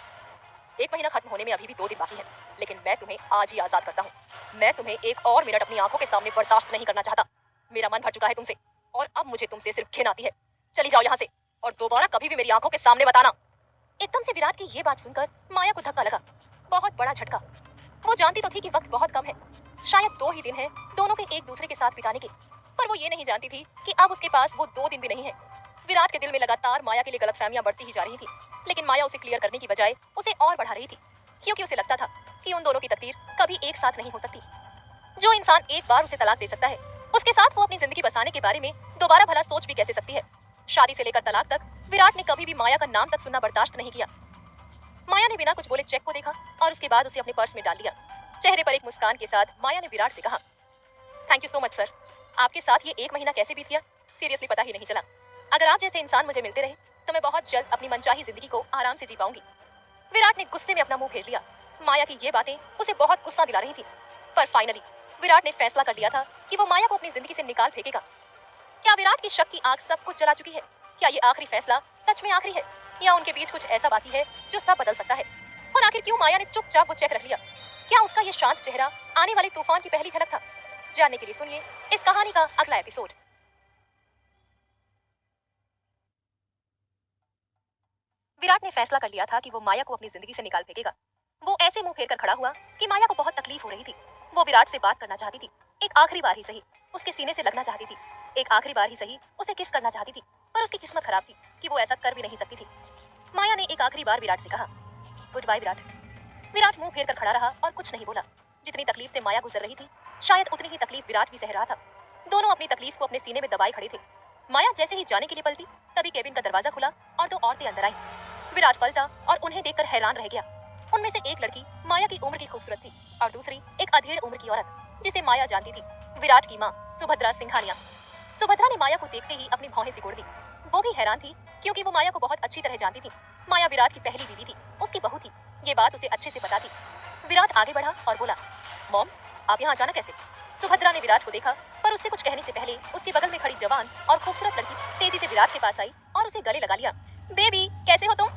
1 महीना खत्म होने में अभी भी 2 दिन बाकी है, लेकिन मैं तुम्हें आज ही आजाद करता हूँ। मैं तुम्हें 1 और मिनट अपनी आंखों के सामने बर्दाश्त नहीं करना चाहता। मेरा मन भर चुका है तुमसे और अब मुझे तुमसे सिर्फ घिन आती है। चली जाओ यहाँ से और दोबारा कभी भी मेरी आंखों के सामने बताना। एकदम से विराट की ये बात सुनकर माया को धक्का लगा, बहुत बड़ा झटका। वो जानती तो थी कि वक्त बहुत कम है, शायद 2 ही दिन है दोनों के एक दूसरे के साथ बिताने के, पर वो ये नहीं जानती थी कि अब उसके पास वो 2 दिन भी नहीं है। विराट के दिल में लगातार माया के लिए गलतफहमियां बढ़ती ही जा रही थी, लेकिन माया उसे क्लियर करने की बजाय उसे और बढ़ा रही थी, क्योंकि उसे लगता था कि उन दोनों की तकदीर कभी एक साथ नहीं हो सकती। जो इंसान एक बार उसे तलाक दे सकता है, उसके साथ वो अपनी जिंदगी बसाने के बारे में दोबारा भला सोच भी कैसे सकती है? शादी से लेकर तलाक तक विराट ने कभी भी माया का नाम तक सुनना बर्दाश्त नहीं किया। माया ने बिना कुछ बोले चेक को देखा और उसके बाद उसे अपने पर्स में डाल लिया। चेहरे पर एक मुस्कान के साथ माया ने विराट से कहा, thank you so much sir, आपके साथ ये 1 महीना कैसे बीत गया सीरियसली पता ही नहीं चला। अगर आप जैसे इंसान मुझे मिलते रहे तो मैं बहुत जल्द अपनी मनचाही जिंदगी को आराम से जी पाऊंगी। विराट ने गुस्से में अपना मुंह फेर लिया। माया की ये बातें उसे बहुत गुस्सा दिला रही थी, पर फाइनली विराट ने फैसला कर लिया था कि वो माया को अपनी जिंदगी से निकाल फेंकेगा। क्या विराट की शक की आग सब कुछ जला चुकी है? क्या ये आखिरी फैसला सच में आखिरी है, या उनके बीच कुछ ऐसा बाकी है जो सब बदल सकता है? और आखिर क्यों माया ने चुपचाप वो चेक रख लिया? क्या उसका ये शांत चेहरा आने वाले तूफान की पहली झलक था? जानने के लिए सुनिए इस कहानी का अगला एपिसोड। विराट ने फैसला कर लिया था कि वो माया को अपनी जिंदगी से निकाल फेंकेगा। वो ऐसे मुंह फेर कर खड़ा हुआ कि माया को बहुत तकलीफ हो रही थी। वो विराट से बात करना चाहती थी, एक आखिरी बार ही सही उसके सीने से लगना चाहती थी, एक आखिरी बार ही सही उसे किस करना चाहती थी, पर उसकी किस्मत खराब थी कि वो ऐसा कर भी नहीं सकती थी। माया ने एक आखिरी बार विराट से कहा, गुड बाय विराट। विराट मुंह फेर कर खड़ा रहा और कुछ नहीं बोला। जितनी तकलीफ से माया गुजर रही थी, शायद उतनी ही तकलीफ विराट भी सह रहा था। दोनों अपनी तकलीफ को अपने सीने में दबाए खड़े थे। माया जैसे ही जाने के लिए पलटी, तभी केबिन का दरवाजा खुला और 2 औरतें अंदर आई। विराट पलटा और उन्हें देखकर हैरान रह गया। उनमें से एक लड़की माया की उम्र की खूबसूरत थी और दूसरी एक अधेड़ उम्र की औरत जिसे माया जानती थी, विराट की माँ सुभद्रा सिंघानिया। सुभद्रा ने माया को देखते ही अपनी भौहें सिकोड़ दी। वो भी हैरान थी क्योंकि वो माया को बहुत अच्छी तरह जानती थी। माया विराट की पहली बीवी थी, उसकी बहू थी, ये बात उसे अच्छे से पता थी। विराट आगे बढ़ा और बोला, मॉम आप यहाँ अचानक कैसे? सुभद्रा ने विराट को देखा, पर उससे कुछ कहने से पहले उसके बगल में खड़ी जवान और खूबसूरत लड़की तेजी से विराट के पास आई और उसे गले लगा लिया। बेबी कैसे हो तुम?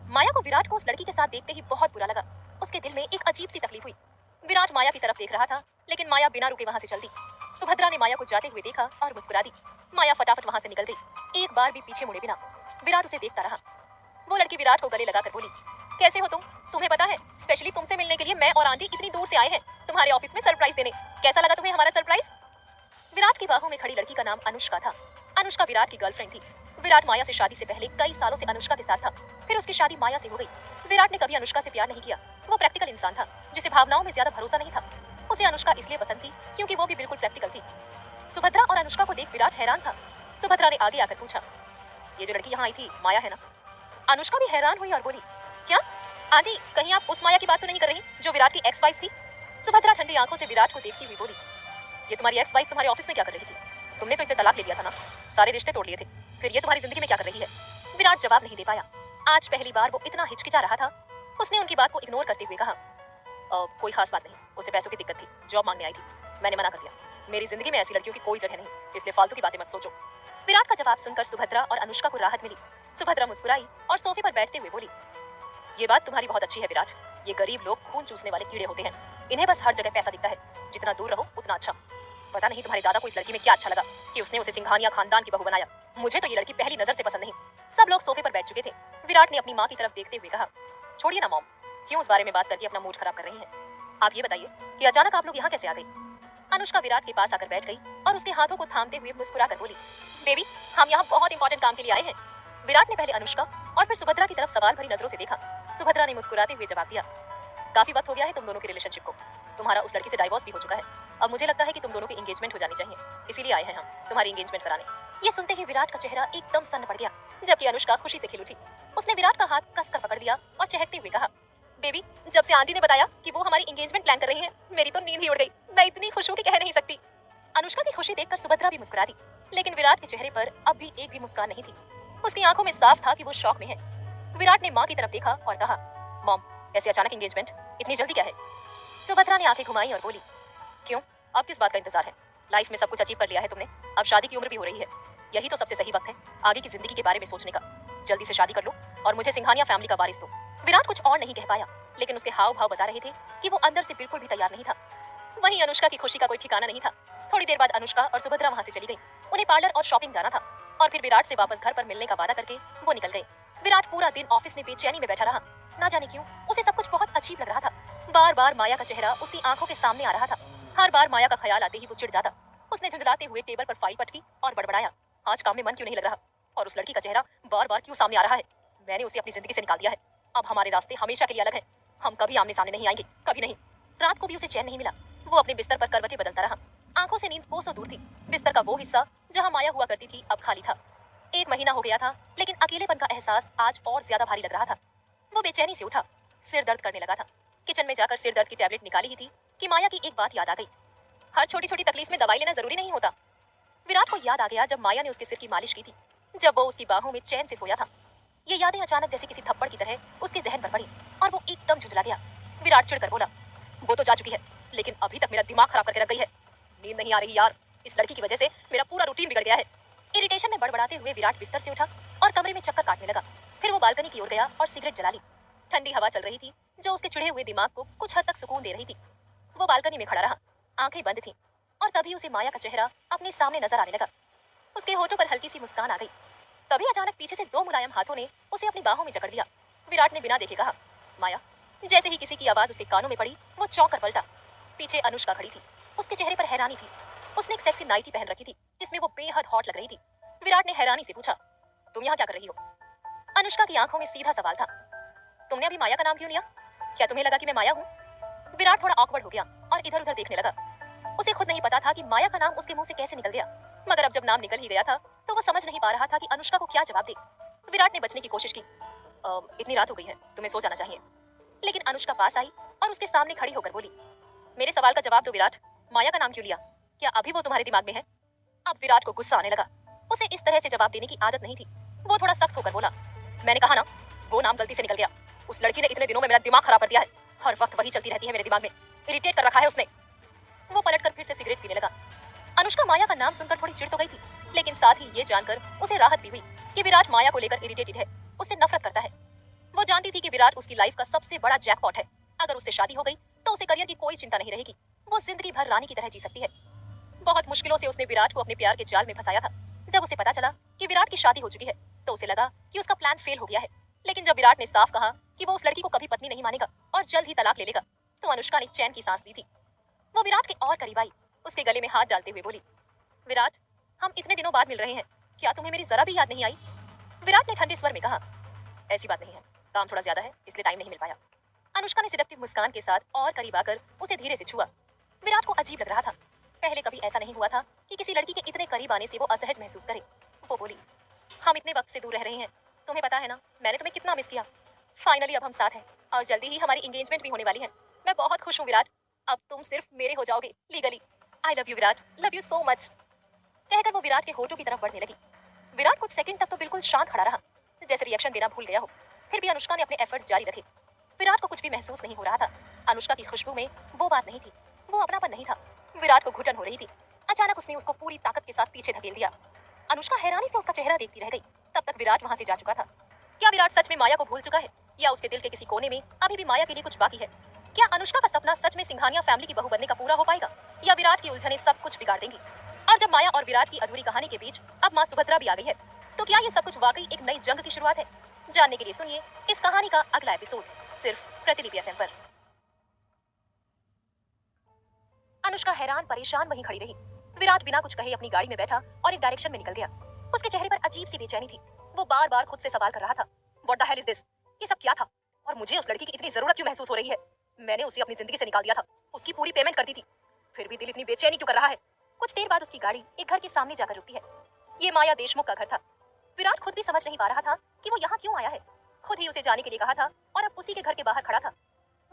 माया को विराट को उस लड़की के साथ देखते ही बहुत बुरा लगा। उसके दिल में एक अजीब सी तकलीफ हुई। विराट माया की तरफ देख रहा था, लेकिन माया बिना रुके वहां से चल दी। सुभद्रा ने माया को जाते हुए देखा और मुस्कुरा दी। माया फटाफट वहां से निकल गई, एक बार भी पीछे मुड़े बिना। विराट उसे देखता रहा। वो लड़की विराट को गले लगाकर बोली, कैसे हो तुम? तुम्हें पता है स्पेशली तुमसे मिलने के लिए मैं और आंटी इतनी दूर से आए हैं, तुम्हारे ऑफिस में सरप्राइज देने। कैसा लगा तुम्हें हमारा सरप्राइज? विराट की बाहों में खड़ी लड़की का नाम अनुष्का था। अनुष्का विराट की गर्लफ्रेंड थी। विराट माया से शादी से पहले कई सालों से अनुष्का के साथ था, फिर उसकी शादी माया से हो गई। विराट ने कभी अनुष्का से प्यार नहीं किया। वो प्रैक्टिकल इंसान था जिसे भावनाओं में ज्यादा भरोसा नहीं था। उसे अनुष्का इसलिए पसंद थी क्योंकि वो भी बिल्कुल प्रैक्टिकल थी। सुभद्रा और अनुष्का को देख विराट हैरान था। सुभद्रा ने आगे आकर पूछा, ये जो लड़की यहाँ आई थी माया है ना? अनुष्का भी हैरान हुई और बोली, क्या आंटी कहीं आप उस माया की बात तो नहीं कर रही जो विराट की एक्स वाइफ थी? सुभद्रा ठंडी आंखों से विराट को देखती हुई बोली, ये तुम्हारी एक्स वाइफ तुम्हारे ऑफिस में क्या कर रही थी? तुमने तो इसे तलाक ले लिया था ना, सारे रिश्ते तोड़ लिए थे, फिर ये तुम्हारी जिंदगी में क्या कर रही है? विराट जवाब नहीं दे पाया। आज पहली बार वो इतना हिचकिचा रहा था। उसने उनकी बात को इग्नोर करते हुए कहा, कोई खास बात नहीं, उसे पैसों की दिक्कत थी, जॉब मांगने आई थी, मैंने मना कर दिया। मेरी जिंदगी में ऐसी लड़कियों की कोई जगह नहीं, इसलिए फालतू की बातें मत सोचो। विराट का जवाब सुनकर सुभद्रा और अनुष्का को राहत मिली। सुभद्रा मुस्कुराई और सोफे पर बैठते हुए बोली, ये बात तुम्हारी बहुत अच्छी है विराट, ये गरीब लोग खून चूसने वाले कीड़े होते हैं, इन्हें बस हर जगह पैसा दिखता है, जितना दूर रहो उतना अच्छा। पता नहीं तुम्हारे दादा को इस लड़की में क्या अच्छा लगा कि उसने उसे सिंघानिया खानदान की बहू बनाया। मुझे तो ये लड़की पहली नजर से पसंद नहीं। सब लोग सोफे पर बैठ चुके थे। विराट ने अपनी माँ की तरफ देखते हुए कहा, छोड़िए ना मॉम, क्यों उस बारे में बात करके अपना मूड खराब कर रही हैं? आप ये बताइए कि अचानक आप लोग यहाँ कैसे आ गई? अनुष्का विराट के पास आकर बैठ गई और उसके हाथों को थामते हुए मुस्कुरा कर बोली, बेबी हम यहाँ बहुत इंपॉर्टेंट काम के लिए आए हैं। विराट ने पहले अनुष्का और फिर सुभद्रा की तरफ सवाल भरी नजरों से देखा। सुभद्रा ने मुस्कुराते हुए जवाब दिया, काफी वक्त हो गया है तुम दोनों के रिलेशनशिप को, तुम्हारा उस लड़की से डाइवोर्स भी हो चुका है, अब मुझे लगता है कि तुम दोनों की एंगेजमेंट हो जानी चाहिए, इसीलिए आए हैं हम तुम्हारी एंगेजमेंट कराने। ये सुनते ही विराट का चेहरा एकदम सन्न पड़ गया, जबकि अनुष्का खुशी से खिल उठी। उसने विराट का हाथ कसकर पकड़ लिया और चहकते हुए कहा, बेबी जब से आंटी ने बताया कि वो हमारी एंगेजमेंट प्लान कर रही है, मेरी तो नींद ही उड़ गई। मैं इतनी खुश हूँ कि कह नहीं सकती। अनुष्का की खुशी देखकर सुभद्रा भी मुस्कुरा दी, लेकिन विराट के चेहरे पर अब भी एक भी मुस्कान नहीं थी। उसकी आंखों में साफ था कि वो शौक में है। विराट ने माँ की तरफ देखा और कहा, मॉम ऐसे अचानक एंगेजमेंट, इतनी जल्दी क्या है? सुभद्रा ने आंखें घुमाई और बोली, क्यों अब किस बात का इंतजार है? लाइफ में सब कुछ अचीव कर लिया है तुमने, अब शादी की उम्र भी हो रही है, यही तो सबसे सही वक्त है आगे की जिंदगी के बारे में सोचने का। जल्दी से शादी कर लो और मुझे सिंघानिया फैमिली का वारिस दो। विराट कुछ और नहीं कह पाया, लेकिन उसके हाव भाव बता रहे थे कि वो अंदर से बिल्कुल भी तैयार नहीं था। वहीं अनुष्का की खुशी का कोई ठिकाना नहीं था। थोड़ी देर बाद अनुष्का और सुभद्रा वहां से चली गई। उन्हें पार्लर और शॉपिंग जाना था और फिर विराट से वापस घर पर मिलने का वादा करके वो निकल गए। विराट पूरा दिन ऑफिस में बेचैनी में बैठा रहा। ना जाने क्यों उसे सब कुछ बहुत अजीब लग रहा था। बार बार माया का चेहरा उसकी आंखों के सामने आ रहा था। हर बार माया का ख्याल आते ही वो चिढ़ जाता। उसने झुंझलाते हुए टेबल पर फाइल पटकी और बड़बड़ाया, आज काम में मन क्यों नहीं लग रहा? और उस लड़की का चेहरा बार बार क्यों सामने आ रहा है? मैंने उसे अपनी जिंदगी से निकाल दिया है, अब हमारे रास्ते हमेशा के लिए अलग हैं। हम कभी आमने सामने नहीं आएंगे, कभी नहीं। रात को भी उसे चैन नहीं मिला। वो अपने बिस्तर पर करवटें बदलता रहा। आंखों से नींद कोसों दूर थी। बिस्तर का वो हिस्सा जहां माया हुआ करती थी अब खाली था। 1 महीना हो गया था, लेकिन अकेलेपन का एहसास आज और ज्यादा भारी लग रहा था। वो बेचैनी से उठा, सिर दर्द करने लगा था। किचन में जाकर सिर दर्द की टैबलेट निकाली ही थी कि माया की एक बात याद आ गई। हर छोटी छोटी तकलीफ में दवाई लेना जरूरी नहीं होता। विराट को याद आ गया जब माया ने उसके सिर की मालिश की थी, जब वो उसकी बाहों में चैन से सोया था। ये यादें अचानक जैसे किसी थप्पड़ की तरह उसके जहन पर पड़ी और वो एकदम झुंझला गया। विराट चिढ़कर बोला, वो तो जा चुकी है, लेकिन अभी तक मेरा दिमाग खराब करके रख गई है। नींद नहीं आ रही यार, इस लड़की की वजह से मेरा पूरा रूटीन बिगड़ गया है। इरिटेशन में बड़बड़ाते हुए विराट बिस्तर से उठा और कमरे में चक्कर काटने लगा। फिर वो बालकनी की ओर गया और सिगरेट जला ली। ठंडी हवा चल रही थी जो उसके चिढ़े हुए दिमाग को कुछ हद तक सुकून दे रही थी। वो बालकनी में खड़ा रहा, आंखें बंद थीं, और तभी उसे माया का चेहरा अपने सामने नजर आने लगा। उसके होठों पर हल्की सी मुस्कान आ गई। तभी अचानक पीछे से 2 मुलायम हाथों ने उसे अपनी बाहों में जकड़ लिया। विराट ने बिना देखे कहा, माया। जैसे ही किसी की आवाज उसके कानों में पड़ी, वो चौंक कर पलटा। पीछे अनुष्का खड़ी थी। उसके चेहरे पर हैरानी थी। उसने एक सेक्सी नाइटी पहन रखी थी जिसमें वो बेहद हॉट लग रही थी। विराट ने हैरानी से पूछा, तुम यहाँ क्या कर रही हो? अनुष्का की आंखों में सीधा सवाल था, तुमने अभी माया का नाम क्यों लिया? क्या तुम्हें लगा कि मैं माया हूँ? विराट थोड़ा ऑकवर्ड हो गया और इधर उधर देखने लगा। उसे खुद नहीं पता था कि माया का नाम उसके मुंह से कैसे निकल गया, मगर अब जब नाम निकल ही गया था तो वो समझ नहीं पा रहा था कि अनुष्का को क्या जवाब दे। विराट ने बचने की कोशिश की, इतनी रात हो गई है, तुम्हें सो जाना चाहिए। लेकिन अनुष्का पास आई और उसके सामने खड़ी होकर बोली, मेरे सवाल का जवाब दो विराट, माया का नाम क्यों लिया? क्या अभी वो तुम्हारे दिमाग में है? अब विराट को गुस्सा आने लगा। उसे इस तरह से जवाब देने की आदत नहीं थी। वो थोड़ा सख्त होकर बोला, मैंने कहा ना, वो नाम गलती से निकल गया। उस लड़की ने इतने दिनों में मेरा दिमाग खराब कर दिया है। हर वक्त वही चलती रहती है मेरे दिमाग में, इरिटेट कर रखा है उसने। वो पलटकर फिर से सिगरेट पीने लगा। अनुष्का माया का नाम सुनकर थोड़ी चिढ़ तो गई थी, लेकिन साथ ही ये जानकर उसे राहत भी हुई कि विराट माया को लेकर इरिटेटेड है, उससे नफरत करता है। वो जानती थी कि विराट उसकी लाइफ का सबसे बड़ा जैकपॉट है। अगर उससे शादी हो गई तो उसे करियर की कोई चिंता नहीं रहेगी। वो जिंदगी भर रानी की तरह जी सकती है। बहुत मुश्किलों से उसने विराट को अपने प्यार के जाल में फंसाया था। जब उसे पता चला कि विराट की शादी हो चुकी है तो उसे लगा कि उसका प्लान फेल हो गया है। लेकिन जब विराट ने साफ कहा कि वो उस लड़की को कभी पत्नी नहीं मानेगा और जल्द ही तलाक ले लेगा, तो अनुष्का ने चैन की सांस ली थी। वो विराट के और करीब आई, उसके गले में हाथ डालते हुए बोली, विराट, हम इतने दिनों बाद मिल रहे हैं, क्या तुम्हें मेरी जरा भी याद नहीं आई? विराट ने ठंडे स्वर में कहा, ऐसी बात नहीं है, काम थोड़ा ज्यादा है इसलिए टाइम नहीं मिल पाया। अनुष्का ने सिडक्टिव मुस्कान के साथ और करीब आकर उसे धीरे से छुआ। विराट को अजीब लग रहा था। पहले कभी ऐसा नहीं हुआ था कि किसी लड़की के इतने करीब आने से वो असहज महसूस करे। वो बोली, हम इतने वक्त से दूर रह रहे हैं, तुम्हें पता है ना मैंने तुम्हें कितना मिस किया। फाइनली अब हम साथ हैं और जल्दी ही हमारी एंगेजमेंट भी होने वाली है। मैं बहुत खुश हूँ विराट, अब तुम सिर्फ मेरे हो जाओगे legally. I love you Virat, love you so much. कहकर वो विराट के होठों की तरफ बढ़ने लगी। विराट कुछ सेकंड तक तो बिल्कुल शांत खड़ा रहा, जैसे रिएक्शन देना भूल गया हो। फिर भी अनुष्का ने अपने एफर्ट्स जारी रखे। विराट को कुछ भी महसूस नहीं हो रहा था। अनुष्का की खुशबू में वो बात नहीं थी, वो अपनापन नहीं था। विराट को घुटन हो रही थी। अचानक उसने उसको पूरी ताकत के साथ पीछे धकेल दिया। अनुष्का हैरानी से उसका चेहरा देखती रह गई। तब तक विराट वहां से जा चुका था। क्या विराट सच में माया को भूल चुका है, या उसके दिल के किसी कोने में अभी भी माया के लिए कुछ बाकी है? क्या अनुष्का का सपना सच में सिंघानिया फैमिली की बहू बनने का पूरा हो पाएगा, या विराट की उलझनें सब कुछ बिगाड़ देंगी? और जब माया और विराट की अधूरी कहानी के बीच अब मां सुभद्रा भी आ गई है, तो क्या ये सब कुछ वाकई एक नई जंग की शुरुआत है? जानने के लिए सुनिए इस कहानी का अगला एपिसोड, सिर्फ प्रतिलिपि एफएम पर। अनुष्का हैरान परेशान वहीं खड़ी रही। विराट बिना कुछ कहे अपनी गाड़ी में बैठा और एक डायरेक्शन में निकल गया। उसके चेहरे पर अजीब सी बेचैनी थी। वो बार बार खुद से सवाल कर रहा था, what the hell is this? ये सब क्या था? और मुझे उस लड़की की इतनी जरूरत क्यों महसूस हो रही है? मैंने उसे अपनी जिंदगी से निकाल दिया था, उसकी पूरी पेमेंट कर दी थी, फिर भी दिल इतनी बेचैनी क्यों कर रहा है? कुछ देर बाद उसकी गाड़ी एक घर के सामने जाकर रुकती है। ये माया देशमुख का घर था। विराट खुद भी समझ नहीं पा रहा था कि वो यहाँ क्यों आया है। खुद ही उसे जाने के लिए कहा था और अब उसी के घर के बाहर खड़ा था।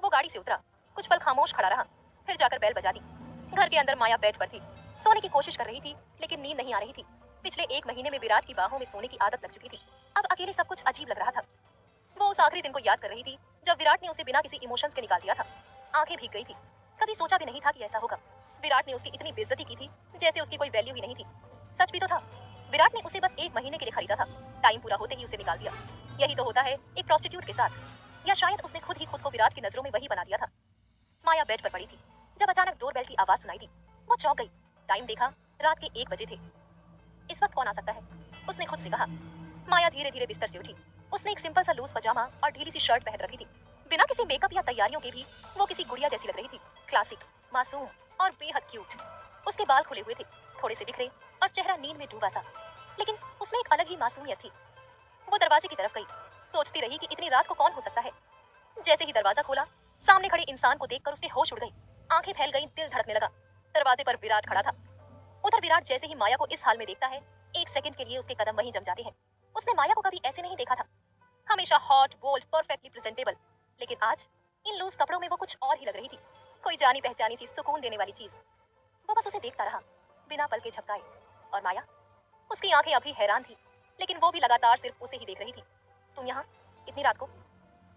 वो गाड़ी से उतरा, कुछ पल खामोश खड़ा रहा, फिर जाकर बेल बजा दी। घर के अंदर माया बेड पर थी, सोने की कोशिश कर रही थी, लेकिन नींद नहीं आ रही थी। पिछले 1 महीने में विराट की बाहों में सोने की आदत लग चुकी थी। अब अकेले सब कुछ अजीब लग रहा था। वो उस आखिरी दिन को याद कर रही थी जब विराट ने उसे बिना किसी इमोशंस के निकाल दिया था। आंखें भीग गई थी। कभी सोचा भी नहीं था कि ऐसा होगा। विराट ने उसकी इतनी बेइज्जती की थी जैसे उसकी कोई वैल्यू ही नहीं थी। सच भी तो था, विराट ने उसे बस 1 महीने के लिए खरीदा था, टाइम पूरा होते ही उसे निकाल दिया। यही तो होता है एक प्रोस्टिट्यूट के साथ, या शायद उसने खुद ही खुद को विराट की नजरों में वही बना दिया था। माया बेड पर पड़ी थी जब अचानक डोरबेल की आवाज सुनाई दी। वो चौंक गई, टाइम देखा, रात के 1 बजे थे। इस वक्त कौन आ सकता है, उसने खुद से कहा। माया धीरे धीरे बिस्तर से उठी। उसने एक सिंपल सा लूज पजामा और ढीली सी शर्ट पहन रखी थी। बिना किसी मेकअप या तैयारियों के भी वो किसी गुड़िया जैसी लग रही थी, क्लासिक, मासूम और बेहद क्यूट। उसके बाल खुले हुए थे, थोड़े से बिखरे, और चेहरा नींद में डूबा सा, लेकिन उसमें एक अलग ही मासूमियत थी। वो दरवाजे की तरफ गई, सोचती रही कि इतनी रात को कौन हो सकता है। जैसे ही दरवाजा खोला, सामने खड़े इंसान को देखकर उसके होश उड़ गए, आंखें फैल गईं, दिल धड़कने लगा। दरवाजे पर विराट खड़ा था। उधर विराट जैसे ही माया को इस हाल में देखता है, एक सेकंड के लिए उसके कदम वहीं जम जाते हैं। उसने माया को कभी ऐसे नहीं देखा था, हमेशा हॉट, बोल्ड, परफेक्टली प्रेजेंटेबल, लेकिन आज इन लूज कपड़ों में वो कुछ और ही लग रही थी, कोई जानी पहचानी सी सुकून देने वाली चीज। वो बस उसे देखता रहा, बिना पल के झपकाए। और माया, उसकी आंखें अभी हैरान थी, लेकिन वो भी लगातार सिर्फ उसे ही देख रही थी। तुम यहाँ इतनी रात को?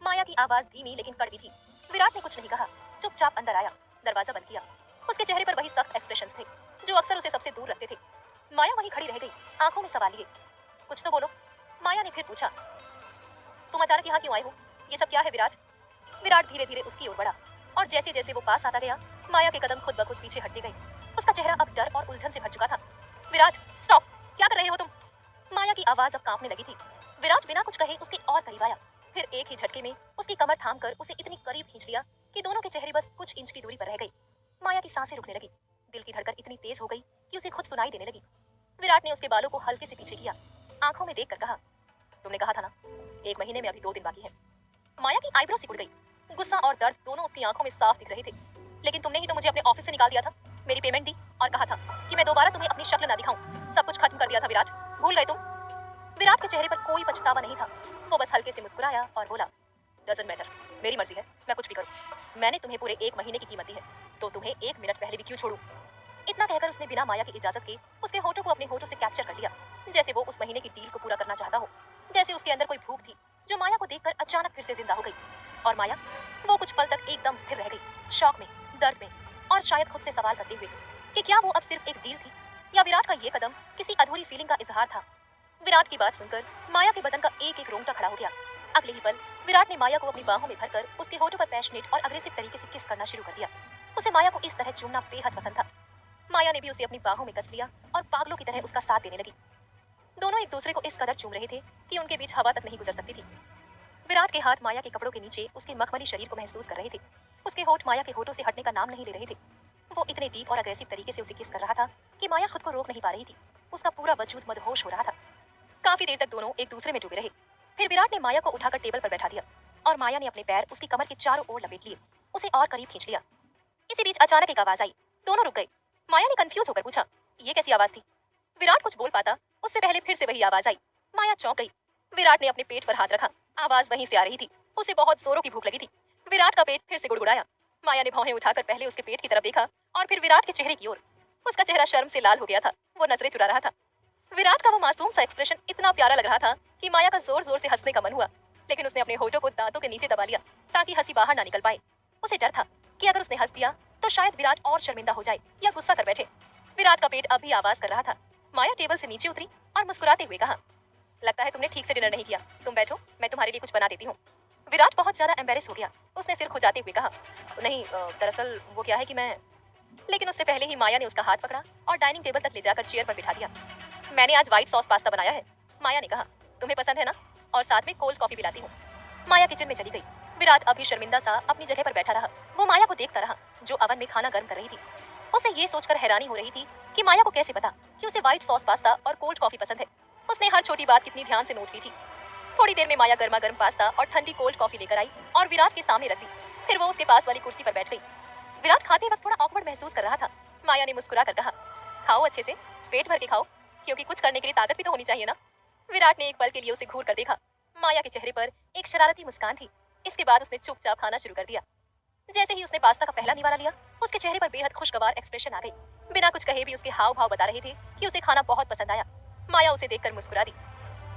माया की आवाज धीमी लेकिन कड़वी थी। विराट ने कुछ नहीं कहा, चुपचाप अंदर आया, दरवाजा बंद किया। उसके चेहरे पर वही सख्त एक्सप्रेशंस थे जो अक्सर उसे सबसे दूर रखते थे। माया वहीं खड़ी रह गई, आंखों में सवाल लिए। कुछ तो बोलो, माया ने फिर पूछा। तुम अचानक यहाँ क्यों आए हो? ये सब क्या है विराट? विराट धीरे धीरे उसकी ओर बढ़ा, और जैसे जैसे वो पास आता गया, माया के कदम खुद ब खुद पीछे हटते गए। उसका चेहरा अब डर और उलझन से भर चुका था। विराट, स्टॉप! क्या कर रहे हो तुम? माया की आवाज अब कांपने लगी थी। विराट बिना कुछ कहे उसके और करीब आया, फिर एक ही झटके में उसकी कमर थामकर उसे इतनी करीब खींच लिया कि दोनों के चेहरे बस कुछ इंच की दूरी पर रह गई। माया की सांसें रुकने लगी, दिल की धड़कन इतनी तेज हो गई कि उसे खुद सुनाई देने लगी। विराट ने उसके बालों को हल्के से पीछे किया, आंखों में देखकर कहा, तुमने कहा था ना 1 महीने में अभी 2 दिन बाकी है। माया की आईब्रो सिकुड़ गई, गुस्सा और दर्द दोनों उसकी आंखों में साफ दिख रहे थे। लेकिन तुमने ही तो मुझे अपने ऑफिस से निकाल दिया था, मेरी पेमेंट दी और कहा था कि मैं दोबारा तुम्हें अपनी शक्ल ना दिखाऊं। सब कुछ खत्म कर दिया था विराट, भूल गए तुम? विराट के चेहरे पर कोई पछतावा नहीं था, वो बस हल्के से मुस्कुराया और बोला, डजंट मैटर, मेरी मर्जी है, मैं कुछ भी करूं। मैंने तुम्हें पूरे 1 महीने की कीमत दी है, तो तुम्हें 1 मिनट पहले भी क्यों छोड़ूं? इतना कहकर उसने बिना माया की इजाजत के उसके होठों को अपने होठों से कैप्चर कर लिया, जैसे वो उस महीने की डील को पूरा करना चाहता हो। जैसे उसके अंदर कोई भूख थी जो माया को देखकर अचानक फिर से जिंदा हो गई। और माया, वो कुछ पल तक एकदम स्थिर रह गई, शौक में, दर्द में, और शायद खुद से सवाल करते हुए कि क्या वो अब सिर्फ एक डील थी, या विराट का ये कदम किसी अधूरी फीलिंग का इजहार था। विराट की बात सुनकर माया के बदन का एक एक रोंगटा खड़ा हो गया। अगले ही पल विराट ने माया को अपनी बाहों में भरकर उसके होठों पर पैशनेट और अग्रेसिव तरीके से किस करना शुरू कर दिया। उसे माया को इस तरह चूमना बेहद पसंद था। माया ने भी उसे अपनी बाहों में कस लिया और पागलों की तरह उसका साथ देने लगी। दोनों एक दूसरे को इस कदर चूम रहे थे कि उनके बीच हवा तक नहीं गुजर सकती थी। विराट के हाथ माया के कपड़ों के नीचे उसके मखमली शरीर को महसूस कर रहे थे। उसके होठ माया के होठों से हटने का नाम नहीं ले रहे थे। वो इतने डीप और अग्रेसिव तरीके से उसे किस कर रहा था कि माया खुद को रोक नहीं पा रही थी। उसका पूरा वजूद मदहोश हो रहा था। काफी देर तक दोनों एक दूसरे में डूबे रहे। फिर विराट ने माया को उठाकर टेबल पर बैठा दिया और माया ने अपने पैर उसकी कमर के चारों ओर लपेट लिए, उसे और करीब खींच लिया। इसी बीच अचानक एक आवाज आई, दोनों रुक गए। माया ने कंफ्यूज होकर पूछा, ये कैसी आवाज थी? विराट कुछ बोल पाता उससे पहले फिर से वही आवाज आई। माया चौंक गई। विराट ने अपने पेट पर हाथ रखा, आवाज वहीं से आ रही थी। उसे बहुत जोरों की भूख लगी थी। विराट का पेट फिर से गुड़गुड़ाया। माया ने भौहें उठाकर पहले उसके पेट की तरफ देखा और फिर विराट के चेहरे की ओर। उसका चेहरा शर्म से लाल हो गया था, वो नजरें चुरा रहा था। विराट का वो मासूम सा एक्सप्रेशन इतना प्यारा लग रहा था कि माया का जोर जोर से हंसने का मन हुआ, लेकिन उसने अपने होठों को दांतों के नीचे दबा लिया ताकि हंसी बाहर ना निकल पाए। उसे डर था कि अगर उसने हंस दिया तो शायद विराट और शर्मिंदा हो जाए या गुस्सा कर बैठे। विराट का पेट अभी आवाज कर रहा था। माया टेबल से नीचे उतरी और मुस्कुराते हुए कहा, लगता है तुमने ठीक से डिनर नहीं किया, तुम बैठो, मैं तुम्हारे लिए कुछ बना देती हूँ। विराट बहुत ज्यादा एम्बेरेस हो गया। उसने सिर खुजाते हुए कहा, नहीं, दरअसल वो क्या है कि मैं। लेकिन उससे पहले ही माया ने उसका हाथ पकड़ा और डाइनिंग टेबल तक ले जाकर चेयर पर बिठा दिया। मैंने आज व्हाइट सॉस पास्ता बनाया है, माया ने कहा, तुम्हें पसंद है ना? और साथ में कोल्ड कॉफी भी लाती हूँ। माया किचन में चली गई। विराट अभी शर्मिंदा सा अपनी जगह पर बैठा रहा। वो माया को देखता रहा जो अवन में खाना गर्म कर रही थी। उसे ये सोचकर हैरानी हो रही थी कि माया को कैसे पता कि उसे व्हाइट सॉस पास्ता और कोल्ड कॉफी पसंद है। उसने हर छोटी बात कितनी ध्यान से नोट की थी। थोड़ी देर में माया गर्मा गर्म पास्ता और ठंडी कोल्ड कॉफी लेकर आई और विराट के सामने रख दी। फिर वो उसके पास वाली कुर्सी पर बैठ गई। विराट खाते वक्त थोड़ा ऑकवर्ड महसूस कर रहा था। माया ने मुस्कुरा कर कहा, खाओ अच्छे से, पेट भर के खाओ, क्योंकि कुछ करने के लिए ताकत भी तो होनी चाहिए ना। विराट ने एक पल के लिए उसे घूर कर देखा। माया के चेहरे पर एक शरारती मुस्कान थी। इसके बाद उसने चुपचाप खाना शुरू कर दिया। जैसे ही उसने पास्ता का पहला निवाला लिया, उसके चेहरे पर बेहद खुशगवार एक्सप्रेशन आ गई। बिना कुछ कहे भी उसके हाव भाव बता रहे थे कि उसे खाना बहुत पसंद आया। माया उसे देखकर मुस्कुरा दी।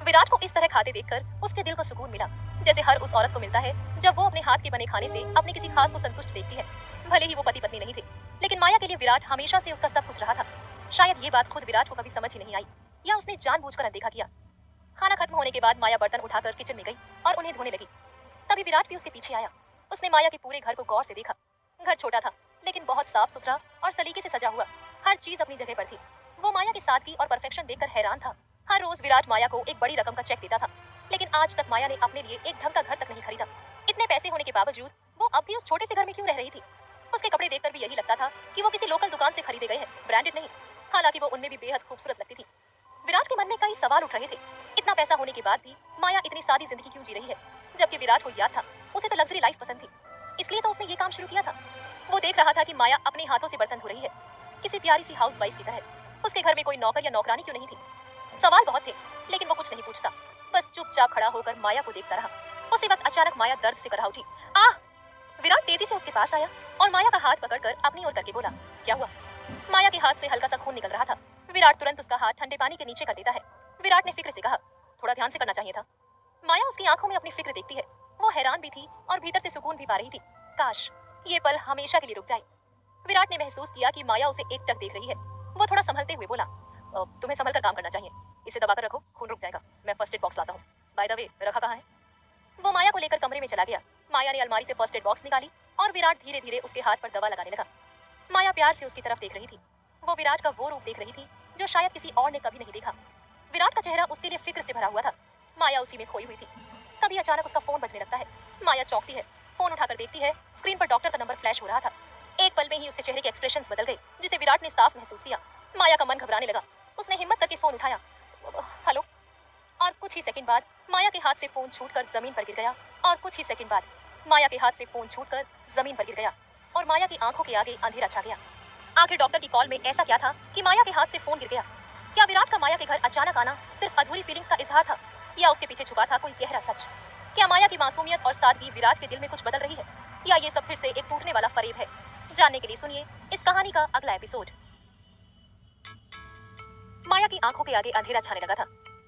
विराट को इस तरह खाते देखकर उसके दिल को सुकून मिला, जैसे हर उस औरत को मिलता है जब वो अपने हाथ के बने खाने से अपने किसी खास को संतुष्ट देखती है। भले ही वो पति पत्नी नहीं थे, लेकिन माया के लिए विराट हमेशा से उसका सब कुछ रहा था। शायद ये बात खुद विराट को कभी समझ ही नहीं आई, या उसने जानबूझकर अनदेखा किया। खाना खत्म होने के बाद माया बर्तन उठाकर किचन में गई और उन्हें धोने लगी। तभी विराट भी उसके पीछे आया। उसने माया के पूरे घर को गौर से देखा। घर छोटा था, लेकिन बहुत साफ सुथरा और सलीके से सजा हुआ। हर चीज अपनी जगह पर थी। वो माया की सादगी और परफेक्शन देखकर हैरान था। हर रोज विराट माया को एक बड़ी रकम का चेक देता था, लेकिन आज तक माया ने अपने लिए एक ढंग का घर तक नहीं खरीदा। इतने पैसे होने के बावजूद वो अब भी उस छोटे से घर में क्यों रह रही थी? उसके कपड़े देखकर भी यही लगता था कि वो किसी लोकल दुकान से खरीदे गए हैं, ब्रांडेड नहीं। हालांकि वो उनमें भी बेहद खूबसूरत लगती थी। विराट के मन में कई सवाल उठ रहे थे। इतना पैसा होने के बाद भी माया इतनी सादी जिंदगी क्यों जी रही है? जबकि विराट को याद था उसे तो लग्जरी लाइफ पसंद थी, इसलिए तो उसने ये काम शुरू किया था। वो देख रहा था कि माया अपने हाथों से बर्तन धो रही है, किसी प्यारी सी हाउसवाइफ की तरह। उसके घर में कोई नौकर या नौकरानी क्यों नहीं थी? सवाल बहुत थे, लेकिन वो कुछ नहीं पूछता, बस चुपचाप खड़ा होकर माया को देखता रहा। उसी वक्त अचानक माया दर्द से कराह उठी। आह! विराट तेजी से उसके पास आया और माया का हाथ पकड़कर अपनी ओर करके बोला, क्या हुआ? माया के हाथ से हल्का सा खून निकल रहा था। विराट तुरंत उसका हाथ ठंडे पानी के नीचे कर देता है। विराट ने फिक्र से कहा, थोड़ा ध्यान से करना चाहिए था। माया उसकी आंखों में अपनी फिक्र देखती है। वो हैरान भी थी और भीतर से सुकून भी पा रही थी। काश ये पल हमेशा के लिए रुक जाए। विराट ने महसूस किया कि माया उसे एकटक देख रही है। वो थोड़ा संभलते हुए बोला, तुम्हें संभल कर काम करना चाहिए। इसे दबाकर रखो, खून रुक जाएगा। मैं फर्स्ट एड बॉक्स लाता हूँ। बाय द वे, रखा कहाँ है? वो माया को लेकर कमरे में चला गया। माया ने अलमारी से फर्स्ट एड बॉक्स निकाली और विराट धीरे धीरे उसके हाथ पर दवा लगाने लगा। माया प्यार से उसकी तरफ देख रही थी। वो विराट का वो रूप देख रही थी जो शायद किसी और ने कभी नहीं देखा। विराट का चेहरा उसके लिए फिक्र से भरा हुआ था। माया उसी में खोई हुई थी। तभी अचानक उसका फोन बजने लगता है। माया चौंकती है, फोन उठाकर देखती है, स्क्रीन पर डॉक्टर का नंबर फ्लैश हो रहा था। एक पल में ही उसके चेहरे के एक्सप्रेशंस बदल गए, जिसे विराट ने साफ महसूस किया। माया का मन घबराने लगा। उसने हिम्मत करके फोन उठाया, हेलो। और कुछ ही सेकंड बाद माया के हाथ से फोन छूटकर जमीन पर गिर गया। और कुछ ही सेकंड बाद माया के हाथ से फोन छूटकर जमीन पर गिर गया और माया की आंखों के आगे अंधेरा छा गया। आखिर डॉक्टर की कॉल में ऐसा क्या था कि माया के हाथ से फोन गिर गया? क्या विराट का माया के घर अचानक आना सिर्फ अधूरी फीलिंग्स का इजहार था, या उसके पीछे छुपा था कोई गहरा सच? क्या माया की मासूमियत और सादगी विराट के दिल में कुछ बदल रही है, या ये सब फिर से एक टूटने वाला फरेब है? जानने के लिए सुनिए इस कहानी का अगला एपिसोड। माया की आंखों के आगे अंधेरा छाने लगा था।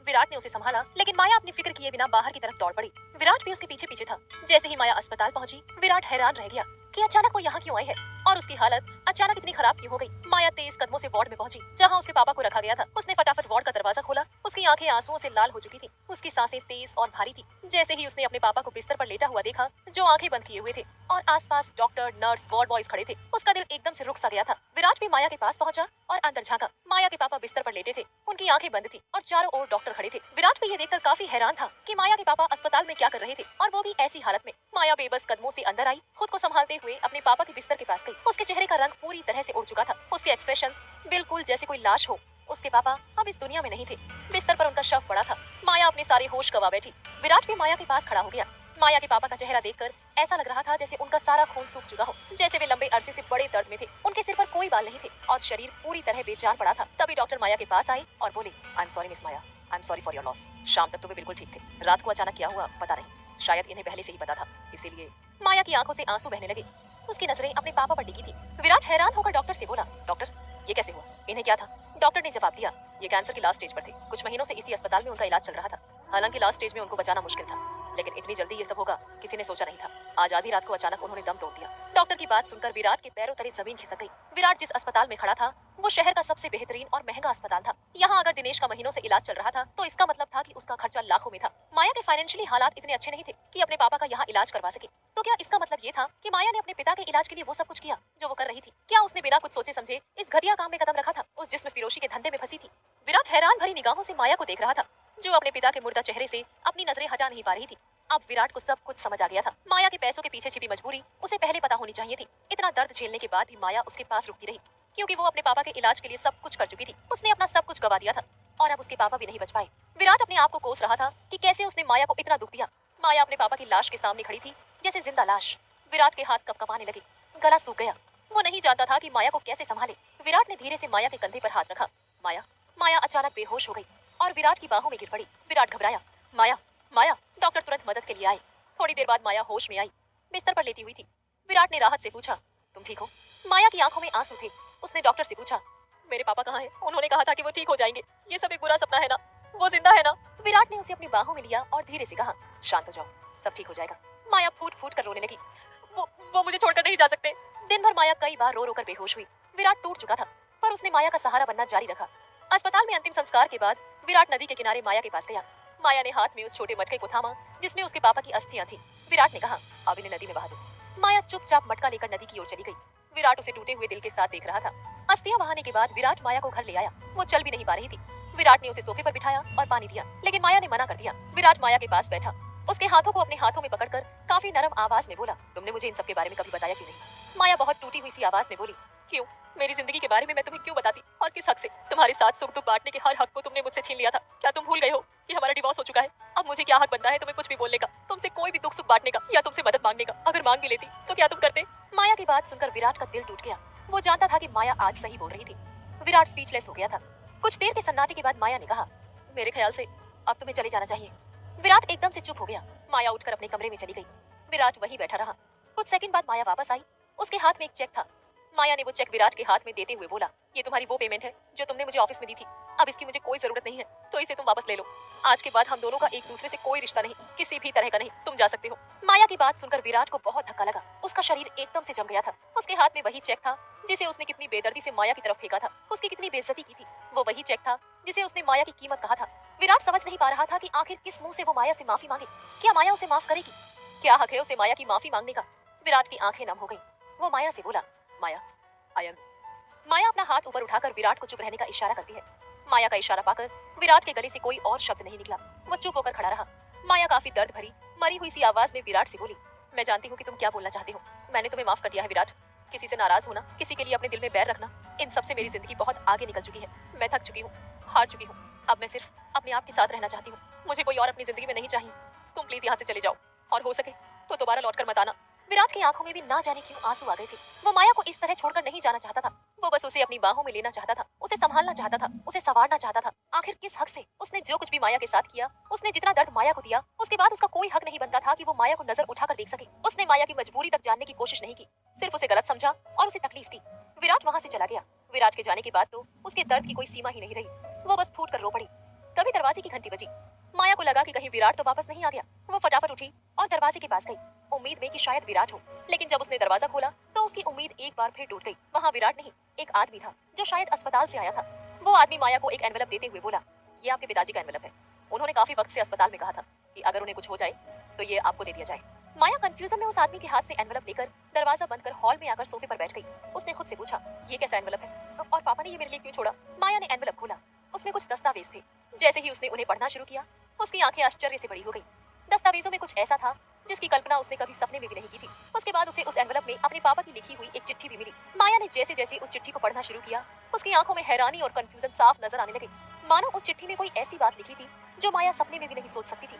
विराट ने उसे संभाला, लेकिन माया अपनी फिक्र किए बिना बाहर की तरफ दौड़ पड़ी। विराट भी उसके पीछे पीछे था। जैसे ही माया अस्पताल पहुंची, विराट हैरान रह गया कि अचानक वो यहाँ क्यों आई है और उसकी हालत अचानक इतनी खराब क्यों हो गई। माया तेज कदमों से वार्ड में पहुंची, जहाँ उसके पापा को रखा गया था। उसने फटाफट वार्ड का दरवाजा खोला। उसकी आंखें आंसुओं से लाल हो चुकी थी। उसकी सांसें तेज और भारी थी। जैसे ही उसने अपने पापा को बिस्तर पर लेटा हुआ देखा, जो आंखें बंद किए हुए थे, और आसपास डॉक्टर, नर्स, वार्ड बॉयज खड़े थे, उसका दिल एकदम से रुक सा गया था। विराट भी माया के पास पहुंचा और अंदर झांका। माया के पापा बिस्तर पर लेटे थे, उनकी आंखें बंद थी और चारों ओर डॉक्टर खड़े थे। विराट भी ये देखकर काफी हैरान था कि माया के पापा अस्पताल में क्या कर रहे थे, और वो भी ऐसी हालत में। माया बेबस कदमों से अंदर आई, खुद को संभालते हुए अपने पापा के बिस्तर के पास गई। उसके चेहरे का रंग पूरी तरह से उड़ चुका था। उसके एक्सप्रेशंस बिल्कुल जैसे कोई लाश हो। उसके पापा अब इस दुनिया में नहीं थे। बिस्तर पर उनका शव पड़ा था। माया अपने सारे होश गवा बैठी। विराट भी माया के पास खड़ा हो गया। माया के पापा का चेहरा देखकर ऐसा लग रहा था जैसे उनका सारा खून सूख चुका हो, जैसे वे लंबे अरसे से बड़े दर्द में थे। उनके सिर पर कोई बाल नहीं थे और शरीर पूरी तरह बेजान पड़ा था। तभी डॉक्टर माया के पास आए और बोले, I am sorry miss Maya, I am sorry for your loss. शाम तक तो वे बिल्कुल ठीक थे, रात को अचानक क्या हुआ पता नहीं। शायद इन्हें पहले से ही पता था, इसीलिए। माया की आंखों से आंसू बहने लगे। उसकी नजरें अपने पापा पर टिकी थी। विराट हैरान होकर डॉक्टर से बोला, डॉक्टर ये कैसे हुआ, इन्हें क्या था? डॉक्टर ने जवाब दिया, ये कैंसर की लास्ट स्टेज पर थे। कुछ महीनों से इसी अस्पताल में उनका इलाज चल रहा था। हालांकि लास्ट स्टेज में उनको बचाना मुश्किल था, लेकिन इतनी जल्दी ये सब होगा किसी ने सोचा नहीं था। आज आधी रात को अचानक उन्होंने दम तोड़ दिया। डॉक्टर की बात सुनकर विराट के पैरों तले जमीन खिसक गई। विराट जिस अस्पताल में खड़ा था वो शहर का सबसे बेहतरीन और महंगा अस्पताल था। यहाँ अगर दिनेश का महीनों से इलाज चल रहा था तो इसका मतलब था कि उसका खर्चा लाखों में था। माया के फाइनेंशियली हालात इतने अच्छे नहीं थे कि अपने पापा का यहाँ इलाज करवा सके। तो क्या इसका मतलब ये था कि माया ने अपने पिता के इलाज के लिए वो सब कुछ किया जो वो कर रही थी? क्या उसने बिना कुछ सोचे समझे इस घटिया काम में कदम रखा था, उस जिस्म फिरोशी के धंधे में फंसी थी? विराट हैरान भरी निगाहों से माया को देख रहा था, जो अपने पिता के मुर्दा चेहरे से अपनी नजरें हटा नहीं पा रही थी। अब विराट को सब कुछ समझ आ गया था। माया के पैसों के पीछे छिपी मजबूरी उसे पहले पता होनी चाहिए थी। इतना दर्द झेलने के बाद भी माया उसके पास रुकती रही, क्योंकि वो अपने पापा के इलाज के लिए सब कुछ कर चुकी थी। उसने अपना सब कुछ गवा दिया था और अब उसके पापा भी नहीं बच पाए। विराट अपने आप को कोस रहा था कि कैसे उसने माया को इतना दुख दिया। माया अपने पापा की लाश के सामने खड़ी थी, जैसे जिंदा लाश। विराट के हाथ कपकपाने लगे, गला सूख गया। वो नहीं जानता था कि माया को कैसे संभाले। विराट ने धीरे से माया के कंधे पर हाथ रखा। माया माया अचानक बेहोश हो गई और विराट की बाहों में गिर पड़ी। विराट घबराया, माया माया। डॉक्टर तुरंत मदद के लिए आए। थोड़ी देर बाद माया होश में आई, बिस्तर पर लेटी हुई थी। विराट ने राहत से पूछा, तुम ठीक हो? माया की आंखों में आंसू थे। उसने डॉक्टर से पूछा, मेरे पापा कहाँ हैं? उन्होंने कहा था कि वो ठीक हो जाएंगे। ये सब एक बुरा सपना है ना? वो जिंदा है ना? विराट ने उसे अपनी बाहों में लिया और धीरे से कहा, शांत हो जाओ, सब ठीक हो जाएगा। माया फूट फूट कर रोने लगी। वो मुझे छोड़कर नहीं जा सकते। दिन भर माया कई बार रो रो कर बेहोश हुई। विराट टूट चुका था, पर उसने माया का सहारा बनना जारी रखा। अस्पताल में अंतिम संस्कार के बाद विराट नदी के किनारे माया के पास गया। माया ने हाथ में उस छोटे मटके को थामा जिसमें उसके पापा की अस्थियां थी। विराट ने कहा, अब इन्हें नदी में बहा दो। माया चुपचाप मटका लेकर नदी की ओर चली गई। विराट उसे टूटे हुए दिल के साथ देख रहा था। अस्थियां बहाने के बाद विराट माया को घर ले आया। वो चल भी नहीं पा रही थी। विराट ने उसे सोफे पर बिठाया और पानी दिया, लेकिन माया ने मना कर दिया। विराट माया के पास बैठा, उसके हाथों को अपने हाथों में पकड़कर काफी नरम आवाज में बोला, तुमने मुझे इन सब के बारे में कभी बताया क्यों नहीं? माया बहुत टूटी हुई सी आवाज में बोली, क्यों? मेरी जिंदगी के बारे में मैं तुम्हें क्यों बताती, और किस हक से? तुम्हारे साथ सुख दुख बांटने के हर हक को तुमने मुझसे छीन लिया था। क्या तुम भूल गए हो कि हमारा डिवोर्स हो चुका है? अब मुझे क्या हक बनता है तुम्हें कुछ भी बोलने का, तुमसे कोई भी दुख सुख बांटने का, या तुमसे मदद मांगने का? अगर मांग भी लेती तो क्या तुम करते? माया की बात सुनकर विराट का दिल टूट गया। वो जानता था कि माया आज सही बोल रही थी। विराट स्पीचलेस हो गया था। कुछ देर के सन्नाटे के बाद माया ने कहा, मेरे ख्याल से अब तुम्हें चले जाना चाहिए। विराट एकदम से चुप हो गया। माया उठकर अपने कमरे में चली गई। विराट वहीं बैठा रहा। कुछ सेकंड बाद माया वापस आई। उसके हाथ में एक चेक था। माया ने वो चेक विराट के हाथ में देते हुए बोला, ये तुम्हारी वो पेमेंट है जो तुमने मुझे ऑफिस में दी थी। अब इसकी मुझे कोई जरूरत नहीं है, तो इसे तुम वापस ले लो। आज के बाद हम दोनों का एक दूसरे से कोई रिश्ता नहीं, किसी भी तरह का नहीं। तुम जा सकते हो। माया की बात सुनकर विराट को बहुत धक्का लगा। उसका शरीर एकदम से जम गया था। उसके हाथ में वही चेक था जिसे उसने कितनी बेदर्दी से माया की तरफ फेंका था। उसकी कितनी बेइज्जती की थी। वो वही चेक था जिसे उसने माया की कीमत कहा था। विराट समझ नहीं पा रहा था कि आखिर किस मुंह से वो माया से माफी मांगे। क्या माया उसे माफ करेगी? क्या हक है उसे माया की माफी मांगने का? विराट की आंखें नम हो गई। वो माया से बोला, माया आई एम। माया अपना हाथ ऊपर उठाकर विराट को चुप रहने का इशारा करती है। माया का इशारा पाकर विराट के गले से कोई और शब्द नहीं निकला। वो चुप होकर खड़ा रहा। माया काफी दर्द भरी मरी हुई सी आवाज में विराट से बोली, मैं जानती हूँ कि तुम क्या बोलना चाहते हो। मैंने तुम्हें माफ कर दिया है विराट। किसी से नाराज होना, किसी के लिए अपने दिल में बैर रखना, इन सब से मेरी जिंदगी बहुत आगे निकल चुकी है। मैं थक चुकी हूँ, हार चुकी हूँ। अब मैं सिर्फ अपने आप के साथ रहना चाहती हूँ। मुझे कोई और अपनी जिंदगी में नहीं चाहिए। तुम प्लीज यहाँ से चले जाओ, और हो सके तो दोबारा लौट कर मत आना। विराट की आंखों में भी ना जाने क्यों आंसू आ गए थे। वो माया को इस तरह छोड़कर नहीं जाना चाहता था। वो बस उसे अपनी बाहों में लेना चाहता था, उसे संभालना चाहता था, उसे संवारना चाहता था। आखिर किस हक से? उसने जो कुछ भी माया के साथ किया, उसने जितना दर्द माया को दिया, उसके बाद उसका कोई हक नहीं बनता था कि वो माया को नजर उठाकर देख सके। उसने माया की मजबूरी तक जानने की कोशिश नहीं की, सिर्फ उसे गलत समझा और उसे तकलीफ दी। विराट वहां से चला गया। विराट के जाने के बाद तो उसके दर्द की कोई सीमा ही नहीं रही। वो बस फूट कर रो पड़ी। तभी दरवाजे की घंटी बजी। माया को लगा कि कहीं विराट तो वापस नहीं आ गया। वो फटाफट उठी और दरवाजे के पास गई, उम्मीद में कि शायद विराट हो। लेकिन जब उसने दरवाजा खोला तो उसकी उम्मीद एक बार फिर टूट गई। वहाँ विराट नहीं, एक आदमी था जो शायद अस्पताल से आया था। वो आदमी माया को एक एनवेलप देते हुए बोला, ये आपके पिताजी का एनवेलप है। उन्होंने काफी वक्त से अस्पताल में कहा था कि अगर उन्हें कुछ हो जाए तो ये आपको दे दिया जाए। माया कंफ्यूजन में उस आदमी के हाथ से एनवेलप लेकर दरवाजा बंद कर हॉल में आकर सोफे पर बैठ गई। उसने खुद से पूछा, ये कैसा एनवेलप है और पापा ने ये मेरे लिए क्यों छोड़ा? माया ने एनवेलप खोला। उसमें कुछ दस्तावेज थे। जैसे ही उसने उन्हें पढ़ना शुरू किया, उसकी आंखें आश्चर्य से बड़ी हो गई। दस्तावेजों में कुछ ऐसा था जिसकी कल्पना उसने कभी सपने में भी नहीं की थी। उसके बाद उसे उस एनवेलप में अपने पापा की लिखी हुई एक चिट्ठी भी मिली। माया ने जैसे जैसे उस चिट्ठी को पढ़ना शुरू किया, उसकी आंखों में हैरानी और कंफ्यूजन साफ नजर आने लगे। मानो उस चिट्ठी में कोई ऐसी बात लिखी थी जो माया सपने में भी नहीं सोच सकती थी।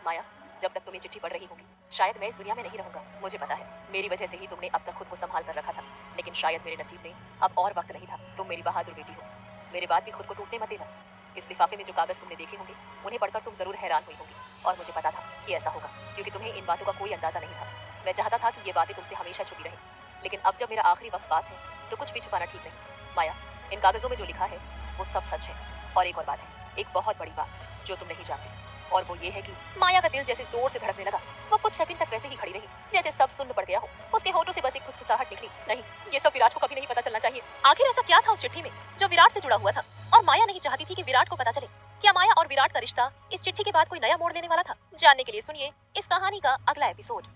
माया, जब तक तुम ये चिट्ठी पढ़ रही होगी, शायद मैं इस दुनिया में नहीं रहूंगा। मुझे पता है मेरी वजह से ही तुमने अब तक खुद को संभाल कर रखा था, लेकिन शायद मेरे नसीब में अब और वक्त नहीं था। तुम मेरी बहादुर बेटी हो। मेरे बाद भी खुद को टूटने मत देना। इस लिफाफे में जो कागज तुमने देखे होंगे, उन्हें पढ़कर तुम जरूर हैरान हुई होगी। और मुझे पता था कि ऐसा होगा, क्योंकि तुम्हें इन बातों का कोई अंदाजा नहीं था। मैं चाहता था कि ये बातें तुमसे हमेशा छुपी रहें, लेकिन अब जब मेरा आखिरी वक्त पास है तो कुछ भी छुपाना ठीक नहीं। माया, इन कागजों में जो लिखा है वो सब सच है। और एक और बात है, एक बहुत बड़ी बात जो तुम नहीं जानते, और वो ये है कि माया का दिल जैसे जोर से धड़कने लगा। वो कुछ सेकंड तक वैसे ही खड़ी रही, जैसे सब सुन्न पड़ गया हो। उसके होठों से बस एक फुसफुसाहट निकली, नहीं, ये सब विराट को कभी नहीं पता चलना चाहिए। आखिर ऐसा क्या था उस चिट्ठी में जो विराट से जुड़ा हुआ था, और माया नहीं चाहती थी कि विराट को पता चले। क्या माया और विराट का रिश्ता इस चिट्ठी के बाद कोई नया मोड़ लेने वाला था? जानने के लिए सुनिए इस कहानी का अगला एपिसोड।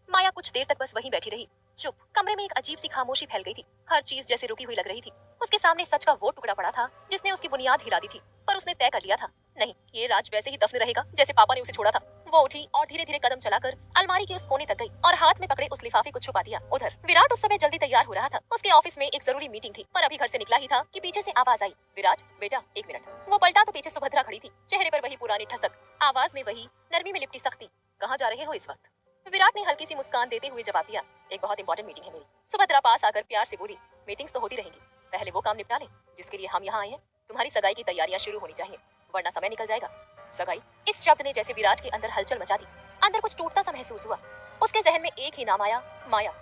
माया कुछ देर तक बस वहीं बैठी रही, चुप। कमरे में एक अजीब सी खामोशी फैल गई थी। हर चीज जैसे रुकी हुई लग रही थी। उसके सामने सच का वो टुकड़ा पड़ा था जिसने उसकी बुनियाद हिला दी थी। पर उसने तय कर लिया था, नहीं, ये राज वैसे ही दफन रहेगा जैसे पापा ने उसे छोड़ा था। वो उठी और धीरे धीरे कदम चलाकर अलमारी के उस कोने तक गई और हाथ में पकड़े उस लिफाफे को छुपा दिया। उधर विराट उस समय जल्दी तैयार हो रहा था। उसके ऑफिस में एक जरूरी मीटिंग थी, पर अभी घर से निकला ही था कि पीछे से आवाज आई, विराट बेटा एक मिनट। वो पलटा तो पीछे सुभद्रा खड़ी थी, चेहरे पर वही पुरानी ठसक, आवाज में वही नरमी में लिपटी सख्ती। कहाँ जा रहे हो इस वक्त? विराट ने हल्की सी मुस्कान देते हुए जवाब दिया, एक बहुत इंपॉर्टेंट मीटिंग है मेरी। सुभद्रा पास आकर प्यार से बोली, मीटिंग्स तो होती रहेंगी, पहले वो काम निपटा लें जिसके लिए हम यहाँ आए हैं। तुम्हारी सगाई की तैयारियां शुरू होनी चाहिए, वरना समय निकल जाएगा। सगाई? इस शब्द ने जैसे विराट के अंदर हलचल मचा दी। अंदर कुछ टूटता सा महसूस हुआ। उसके जहन में एक ही नाम आया, माया।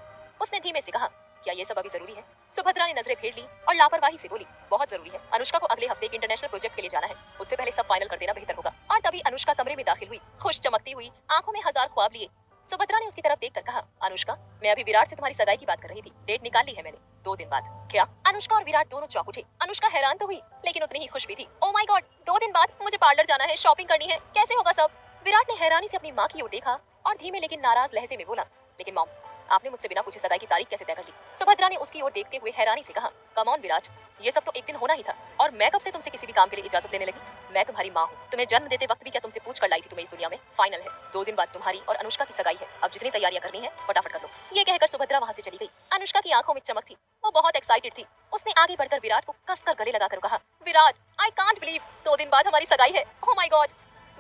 उसने धीमे से कहा, क्या ये सब अभी जरूरी है? सुभद्रा ने नजरें फेर ली और लापरवाही से बोली, बहुत जरूरी है। अनुष्का को अगले हफ्ते एक इंटरनेशनल प्रोजेक्ट के लिए जाना है, उससे पहले सब फाइनल कर देना बेहतर होगा। और तभी अनुष्का कमरे में दाखिल हुई, खुश चमकती हुई, आंखों में हजार ख्वाब लिए। सुभद्रा ने उसकी तरफ देखकर कहा, अनुष्का, मैं अभी विराट से तुम्हारी सगाई की बात कर रही थी, डेट निकाल ली है मैंने, 2 दिन बाद। क्या? अनुष्का और विराट दोनों चौंक उठे। अनुष्का हैरान तो हुई, लेकिन उतनी ही खुश भी थी। ओह माय गॉड, 2 दिन बाद? मुझे पार्लर जाना है, शॉपिंग करनी है, कैसे होगा सब? विराट ने हैरानी से अपनी माँ की ओर देखा और धीमे लेकिन नाराज लहजे में बोला, लेकिन मॉम, आपने मुझसे बिना पूछे सगाई की तारीख कैसे तय कर ली? सुभद्रा ने उसकी ओर देखते हुए हैरानी से कहा, कम ऑन विराट, ये सब तो एक दिन होना ही था, और मैं कब से तुमसे किसी भी काम के लिए इजाजत लेने लगी? मैं तुम्हारी माँ हूँ, तुम्हें जन्म देते वक्त भी क्या तुमसे पूछ कर लाई थी तुम्हें इस दुनिया में? फाइनल है, 2 दिन बाद तुम्हारी और अनुष्का की सगाई है, अब जितनी तैयारियां करनी है फटाफट कर लो। ये कहकर सुभद्रा वहाँ से चली गई। अनुष्का की आंखों में चमक थी, वो बहुत एक्साइटेड थी। उसने आगे बढ़कर विराट को कसकर गले लगाकर कहा, विराट, आई कांट बिलीव 2 दिन बाद हमारी सगाई है। Oh my God.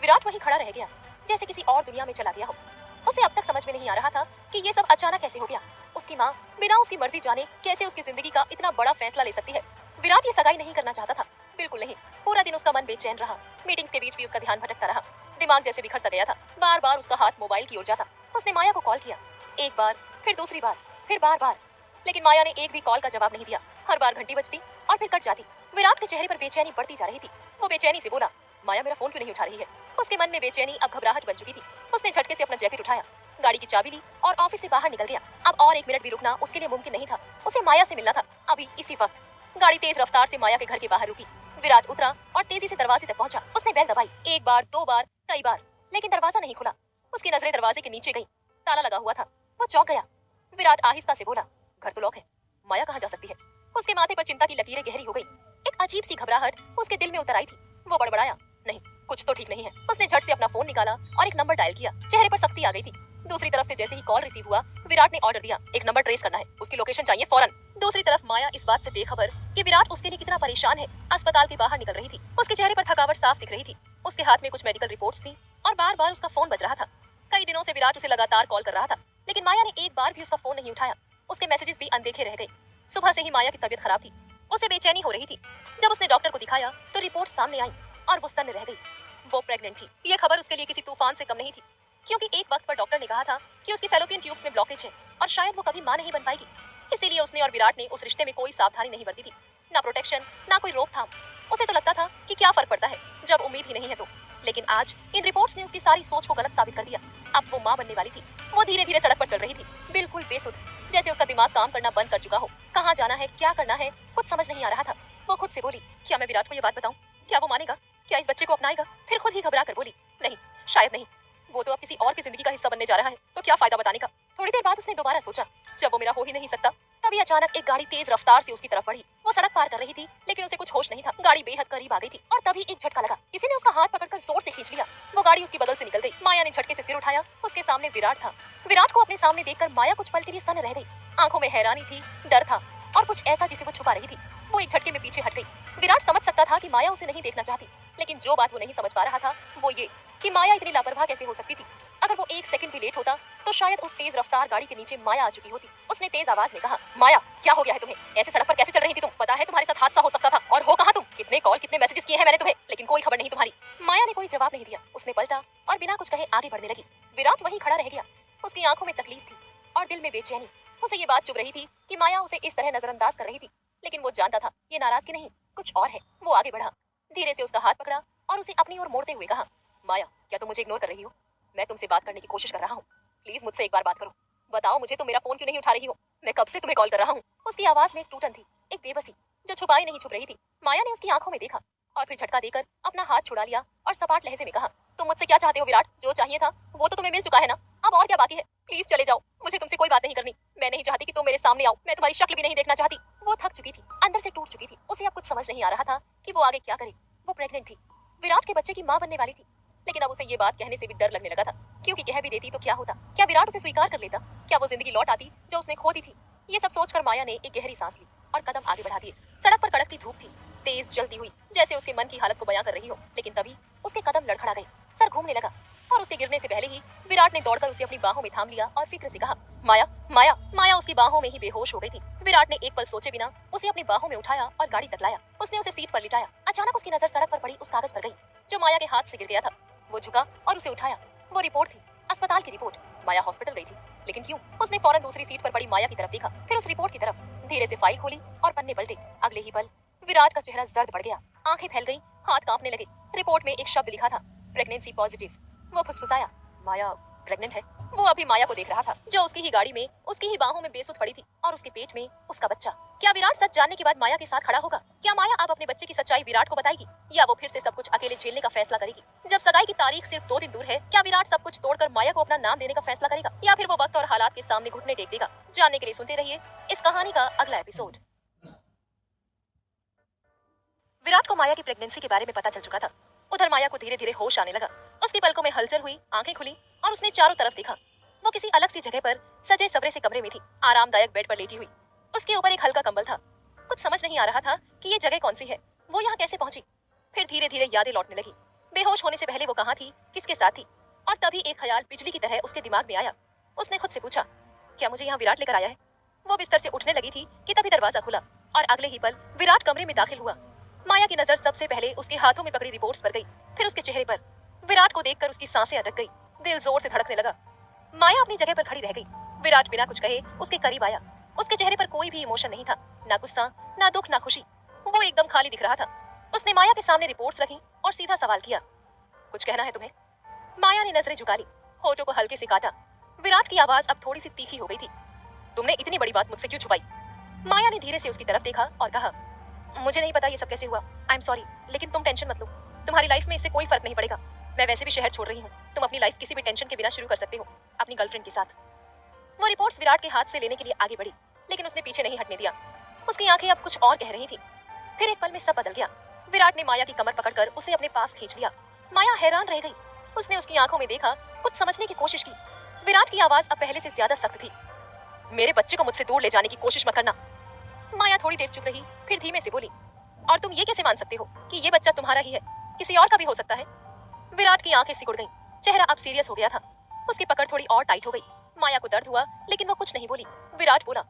विराट वहीं खड़ा रह गया, जैसे किसी और दुनिया में चला गया हो। उसे अब तक समझ में नहीं आ रहा था कि ये सब अचानक कैसे हो गया। उसकी माँ बिना उसकी मर्जी जाने कैसे उसकी जिंदगी का इतना बड़ा फैसला ले सकती है। विराट ये सगाई नहीं करना चाहता था, बिल्कुल नहीं। पूरा दिन उसका मन बेचैन रहा। मीटिंग्स के बीच भी उसका ध्यान भटकता रहा। दिमाग जैसे बिखर सा गया था। बार बार उसका हाथ मोबाइल की ओर जाता। उसने माया को कॉल किया, एक बार, फिर दूसरी बार, फिर बार बार, लेकिन माया ने एक भी कॉल का जवाब नहीं दिया। हर बार घंटी बजती और फिर कट जाती। विराट के चेहरे पर बेचैनी बढ़ती जा रही थी। वो बेचैनी से बोला, माया मेरा फोन क्यों नहीं उठा रही है। उसके मन में बेचैनी अब घबराहट बन चुकी थी। उसने झटके से अपना जैकेट उठाया, गाड़ी की चाबी ली और ऑफिस से बाहर निकल गया। अब और एक मिनट भी रुकना उसके लिए मुमकिन नहीं था। उसे माया से मिलना था, अभी इसी वक्त। गाड़ी तेज रफ्तार से माया के घर के बाहर रुकी। विराट उतरा और तेजी से दरवाजे तक पहुंचा। उसने बेल दबाई, एक बार, दो बार, कई बार, लेकिन दरवाजा नहीं खुला। उसकी नजरें दरवाजे के नीचे गई, ताला लगा हुआ था। वो चौंक गया। विराट आहिस्ता से बोला, घर तो लॉक है, माया कहाँ जा सकती है। उसके माथे पर चिंता की लकीरें गहरी हो गई। एक अजीब सी घबराहट उसके दिल में उतर आई थी। वो बड़बड़ाया, नहीं, कुछ तो ठीक नहीं है। उसने झट से अपना फोन निकाला और एक नंबर डायल किया। चेहरे पर सख्ती आ गई थी। दूसरी तरफ से जैसे ही कॉल रिसीव हुआ, विराट ने ऑर्डर दिया, एक नंबर ट्रेस करना है, उसकी लोकेशन चाहिए फौरन। दूसरी तरफ माया इस बात से बेखबर कि विराट उसके लिए कितना परेशान है, अस्पताल के बाहर निकल रही थी। उसके चेहरे पर थकावट साफ दिख रही थी। उसके हाथ में कुछ मेडिकल रिपोर्ट्स थी और बार बार उसका फोन बज रहा था। कई दिनों से विराट उसे लगातार कॉल कर रहा था, लेकिन माया ने एक बार भी उसका फोन नहीं उठाया। उसके मैसेजेस भी अनदेखे रह गए। सुबह से ही माया की तबीयत खराब थी। उसे बेचैनी हो रही थी। जब उसने डॉक्टर को दिखाया तो रिपोर्ट सामने आई और वो सन्न रह गई। वो प्रेग्नेंट थी। ये खबर उसके लिए किसी तूफान से कम नहीं थी, क्योंकि एक वक्त पर डॉक्टर ने कहा था कि उसकी फैलोपियन ट्यूब्स में ब्लॉकेज है और शायद वो कभी मां नहीं बन पाएगी। इसीलिए उसने और विराट ने उस रिश्ते में कोई सावधानी नहीं बरती थी, ना प्रोटेक्शन, ना कोई रोकथाम। उसे तो लगता था कि क्या फर्क पड़ता है जब उम्मीद ही नहीं है तो। लेकिन आज इन रिपोर्ट्स ने उसकी सारी सोच को गलत साबित कर दिया। अब वो मां बनने वाली थी। वो धीरे धीरे सड़क पर चल रही थी, बिल्कुल बेसुध, जैसे उसका दिमाग काम करना बंद कर चुका हो। कहाँ जाना है, क्या करना है, कुछ समझ नहीं आ रहा था। वो खुद से बोली, क्या मैं विराट को ये बात बताऊं? क्या वो मानेगा? क्या इस बच्चे को अपनाएगा? फिर खुद ही घबरा कर बोली, नहीं, शायद नहीं। वो तो अब किसी और की जिंदगी का हिस्सा बनने जा रहा है, तो क्या फायदा बताने का। थोड़ी देर बाद उसने दोबारा सोचा, जब वो मेरा हो ही नहीं सकता, तभी अचानक एक गाड़ी तेज रफ्तार से उसकी तरफ बढ़ी। वो सड़क पार कर रही थी, लेकिन उसे कुछ होश नहीं था। गाड़ी बेहद करीब आ गई थी और तभी एक झटका लगा। किसी ने उसका हाथ पकड़कर जोर से खींच लिया। वो गाड़ी उसकी बगल से निकल गई। माया ने झटके से सिर उठाया। उसके सामने विराट था। विराट को अपने सामने देखकर माया कुछ पल के लिए सन्न रह गई। आंखों में हैरानी थी, डर था और कुछ ऐसा जिसे वो छुपा रही थी। वो एक झटके में पीछे हट गई। विराट समझ सकता था कि माया उसे नहीं देखना चाहती, लेकिन जो बात वो नहीं समझ पा रहा था वो ये कि माया इतनी लापरवाह कैसे हो सकती थी। अगर वो एक सेकंड भी लेट होता तो शायद उस तेज रफ्तार गाड़ी के नीचे माया आ चुकी होती। उसने तेज आवाज में कहा, माया, क्या हो गया है तुम्हें? ऐसे सड़क पर कैसे चल रही थी तुम? पता है तुम्हारे साथ हादसा हो सकता था। और हो कहां तुम? कितने कॉल, कितने मैसेजेस किए हैं मैंने तुम्हें, लेकिन कोई खबर नहीं तुम्हारी। माया ने कोई जवाब नहीं दिया। उसने पलटा और बिना कुछ कहे आगे बढ़ने लगी। विराट वहीं खड़ा रह गया। उसकी आंखों में तकलीफ थी और दिल में बेचैनी। उसे ये बात चुभ रही थी कि माया उसे इस तरह नजरअंदाज कर रही थी, लेकिन वो जानता था ये नाराजगी नहीं, कुछ और है। वो आगे बढ़ा, धीरे से उसका हाथ पकड़ा और उसे अपनी ओर मोड़ते हुए कहा, माया, क्या तुम मुझे इग्नोर कर रही हो? मैं तुमसे बात करने की कोशिश कर रहा हूँ। प्लीज मुझसे एक बार बात करो। बताओ मुझे तुम मेरा फोन क्यों नहीं उठा रही हो? मैं कब से तुम्हें कॉल कर रहा हूँ। उसकी आवाज में एक टूटन थी, एक बेबसी जो छुपाई नहीं छुप रही थी। माया ने उसकी आंखों में देखा और फिर झटका देकर अपना हाथ छुड़ा लिया और सपाट लहजे में कहा, तुम मुझसे क्या चाहते हो विराट? जो चाहिए था वो तो तुम्हें मिल चुका है ना, अब और क्या बाकी है? प्लीज चले जाओ, मुझे तुमसे कोई बात नहीं करनी। मैं नहीं चाहती कि तुम मेरे सामने आओ। मैं तुम्हारी शक्ल भी नहीं देखना चाहती। वो थक चुकी थी, अंदर से टूट चुकी थी। उसे अब कुछ समझ नहीं आ रहा था कि वो आगे क्या करे। वो प्रेग्नेंट थी, विराट के बच्चे की मां बनने वाली थी, लेकिन अब उसे ये बात कहने से भी डर लगने लगा था, क्योंकि कह भी देती तो क्या होता? क्या विराट उसे स्वीकार कर लेता? क्या वो जिंदगी लौट आती जो उसने खो दी थी? ये सब सोचकर माया ने एक गहरी सांस ली और कदम आगे बढ़ा दिए। सड़क पर कड़कती धूप थी, तेज जलती हुई, जैसे उसके मन की हालत को बयां कर रही हो। लेकिन तभी उसके कदम लड़खड़ा गए, सर घूमने लगा और उसके गिरने से पहले ही विराट ने दौड़कर उसे अपनी बाहों में थाम लिया और फिक्र से कहा, माया, माया। माया उसकी बाहों में ही बेहोश हो गई थी। विराट ने एक पल सोचे बिना उसे अपनी बाहों में उठाया और गाड़ी तक लाया। उसने उसे सीट पर लिटाया। अचानक उसकी नजर सड़क पर पड़ी उस कागज पर गई जो माया के हाथ से गिर गया था। वो झुका और उसे उठाया। वो रिपोर्ट थी, अस्पताल की रिपोर्ट। माया हॉस्पिटल गई थी, लेकिन क्यों? उसने फौरन दूसरी सीट पर पड़ी माया की तरफ देखा, फिर उस रिपोर्ट की तरफ। धीरे से फाइल खोली और पन्ने पलटे। अगले ही पल विराट का चेहरा जर्द पड़ गया, आंखें फैल गई, हाथ कांपने लगे। रिपोर्ट में एक शब्द लिखा था, प्रेगनेंसी पॉजिटिव। वो फुसफुसाया, माया प्रेग्नेंट है। वो अभी माया को देख रहा था, जो उसकी ही गाड़ी में, उसकी ही बाहों में बेसुध पड़ी थी और उसके पेट में उसका बच्चा। क्या विराट सच जानने के बाद माया के साथ खड़ा होगा? क्या माया अब अपने बच्चे की सच्चाई विराट को बताएगी, या वो फिर से सब कुछ अकेले झेलने का फैसला करेगी? जब सगाई की तारीख सिर्फ 2 दिन दूर है, क्या विराट सब कुछ तोड़कर माया को अपना नाम देने का फैसला करेगा, या फिर वो वक्त और हालात के सामने घुटने टेक देगा? जानने के लिए सुनते रहिए इस कहानी का अगला एपिसोड। विराट को माया की प्रेगनेंसी के बारे में पता चल चुका था। उधर माया को धीरे धीरे होश आने लगा। उसकी पलकों में हलचल हुई, आंखें खुली और उसने चारों तरफ देखा। वो किसी अलग सी जगह पर सजे सवरे से कमरे में थी, आरामदायक बेड पर लेटी हुई। उसके ऊपर एक हल्का कंबल था। कुछ समझ नहीं आ रहा था कि ये जगह कौन सी है, वो यहाँ कैसे पहुंची। फिर धीरे धीरे यादें लौटने लगी। बेहोश होने से पहले वो कहाँ थी, किसके साथ थी? और तभी एक ख्याल बिजली की तरह उसके दिमाग में आया। उसने खुद से पूछा, क्या मुझे यहाँ विराट लेकर आया है? वो बिस्तर से उठने लगी थी कि तभी दरवाजा खुला और अगले ही पल विराट कमरे में दाखिल हुआ। माया की नजर सबसे पहले उसके हाथों में पकड़ी रिपोर्ट्स पर गई, फिर उसके चेहरे पर। विराट को देखकर उसकी सांसें अटक गई, दिल जोर से धड़कने लगा। माया अपनी जगह पर खड़ी रह गई। विराट बिना कुछ कहे उसके करीब आया। उसके चेहरे पर कोई भी इमोशन नहीं था, ना गुस्सा, ना दुख, ना खुशी। वो एकदम खाली दिख रहा था। उसने माया के सामने रिपोर्ट्स रखी और सीधा सवाल किया, कुछ कहना है तुम्हें? माया ने नजरें झुका ली, होठों को हल्के से काटा। विराट की आवाज अब थोड़ी सी तीखी हो गई थी। तुमने इतनी बड़ी बात मुझसे क्यों छुपाई? माया ने धीरे से उसकी तरफ देखा और कहा, मुझे नहीं पता ये सब कैसे हुआ, आई एम सॉरी, लेकिन तुम टेंशन मत लो, तुम्हारी लाइफ में इससे कोई फर्क नहीं पड़ेगा। मैं वैसे भी शहर छोड़ रही हूँ, तुम अपनी लाइफ किसी भी टेंशन के बिना शुरू कर सकते हो, अपनी गर्लफ्रेंड के साथ। वो रिपोर्ट्स विराट के हाथ से लेने के लिए आगे बढ़ी, लेकिन उसने पीछे नहीं हटने दिया। उसकी आंखें अब कुछ और कह रही थी। फिर एक पल में सब बदल गया। विराट ने माया की कमर पकड़कर उसे अपने पास खींच लिया। माया हैरान रह गई। उसने उसकी आंखों में देखा, कुछ समझने की कोशिश की। विराट की आवाज अब पहले से ज्यादा सख्त थी। मेरे बच्चे को मुझसे दूर ले जाने की कोशिश मत करना। माया थोड़ी देर चुप रही, फिर धीमे से बोली, और तुम ये कैसे मान सकते हो कि ये बच्चा तुम्हारा ही है? किसी और का भी हो सकता है। विराट की आंखें सिकुड़ गईं, चेहरा अब सीरियस हो गया था। उसकी पकड़ थोड़ी और टाइट हो गई। माया को दर्द हुआ, लेकिन वो कुछ नहीं बोली। विराट बोला,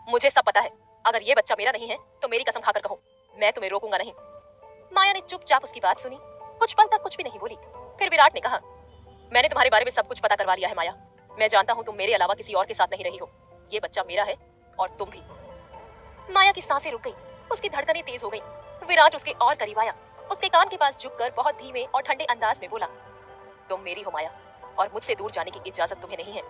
मुझे सब पता है, अगर ये बच्चा मेरा नहीं है तो मेरी कसम खाकर कहो, मैं तुम्हें रोकूंगा नहीं। माया ने चुपचाप उसकी बात सुनी, कुछ पल तक कुछ भी नहीं बोली। फिर विराट ने कहा, मैंने तुम्हारे बारे में सब कुछ पता करवा लिया है माया। मैं जानता हूँ तुम मेरे अलावा किसी और के साथ नहीं रही हो। ये बच्चा मेरा है और तुम भी। माया की सांसें रुक गई, उसकी धड़कनें तेज हो गईं। विराट उसके और करीब आया, उसके कान के पास झुककर बहुत धीमे और ठंडे अंदाज में बोला, तुम मेरी हो माया, और मुझसे दूर जाने की इजाजत तुम्हें नहीं है।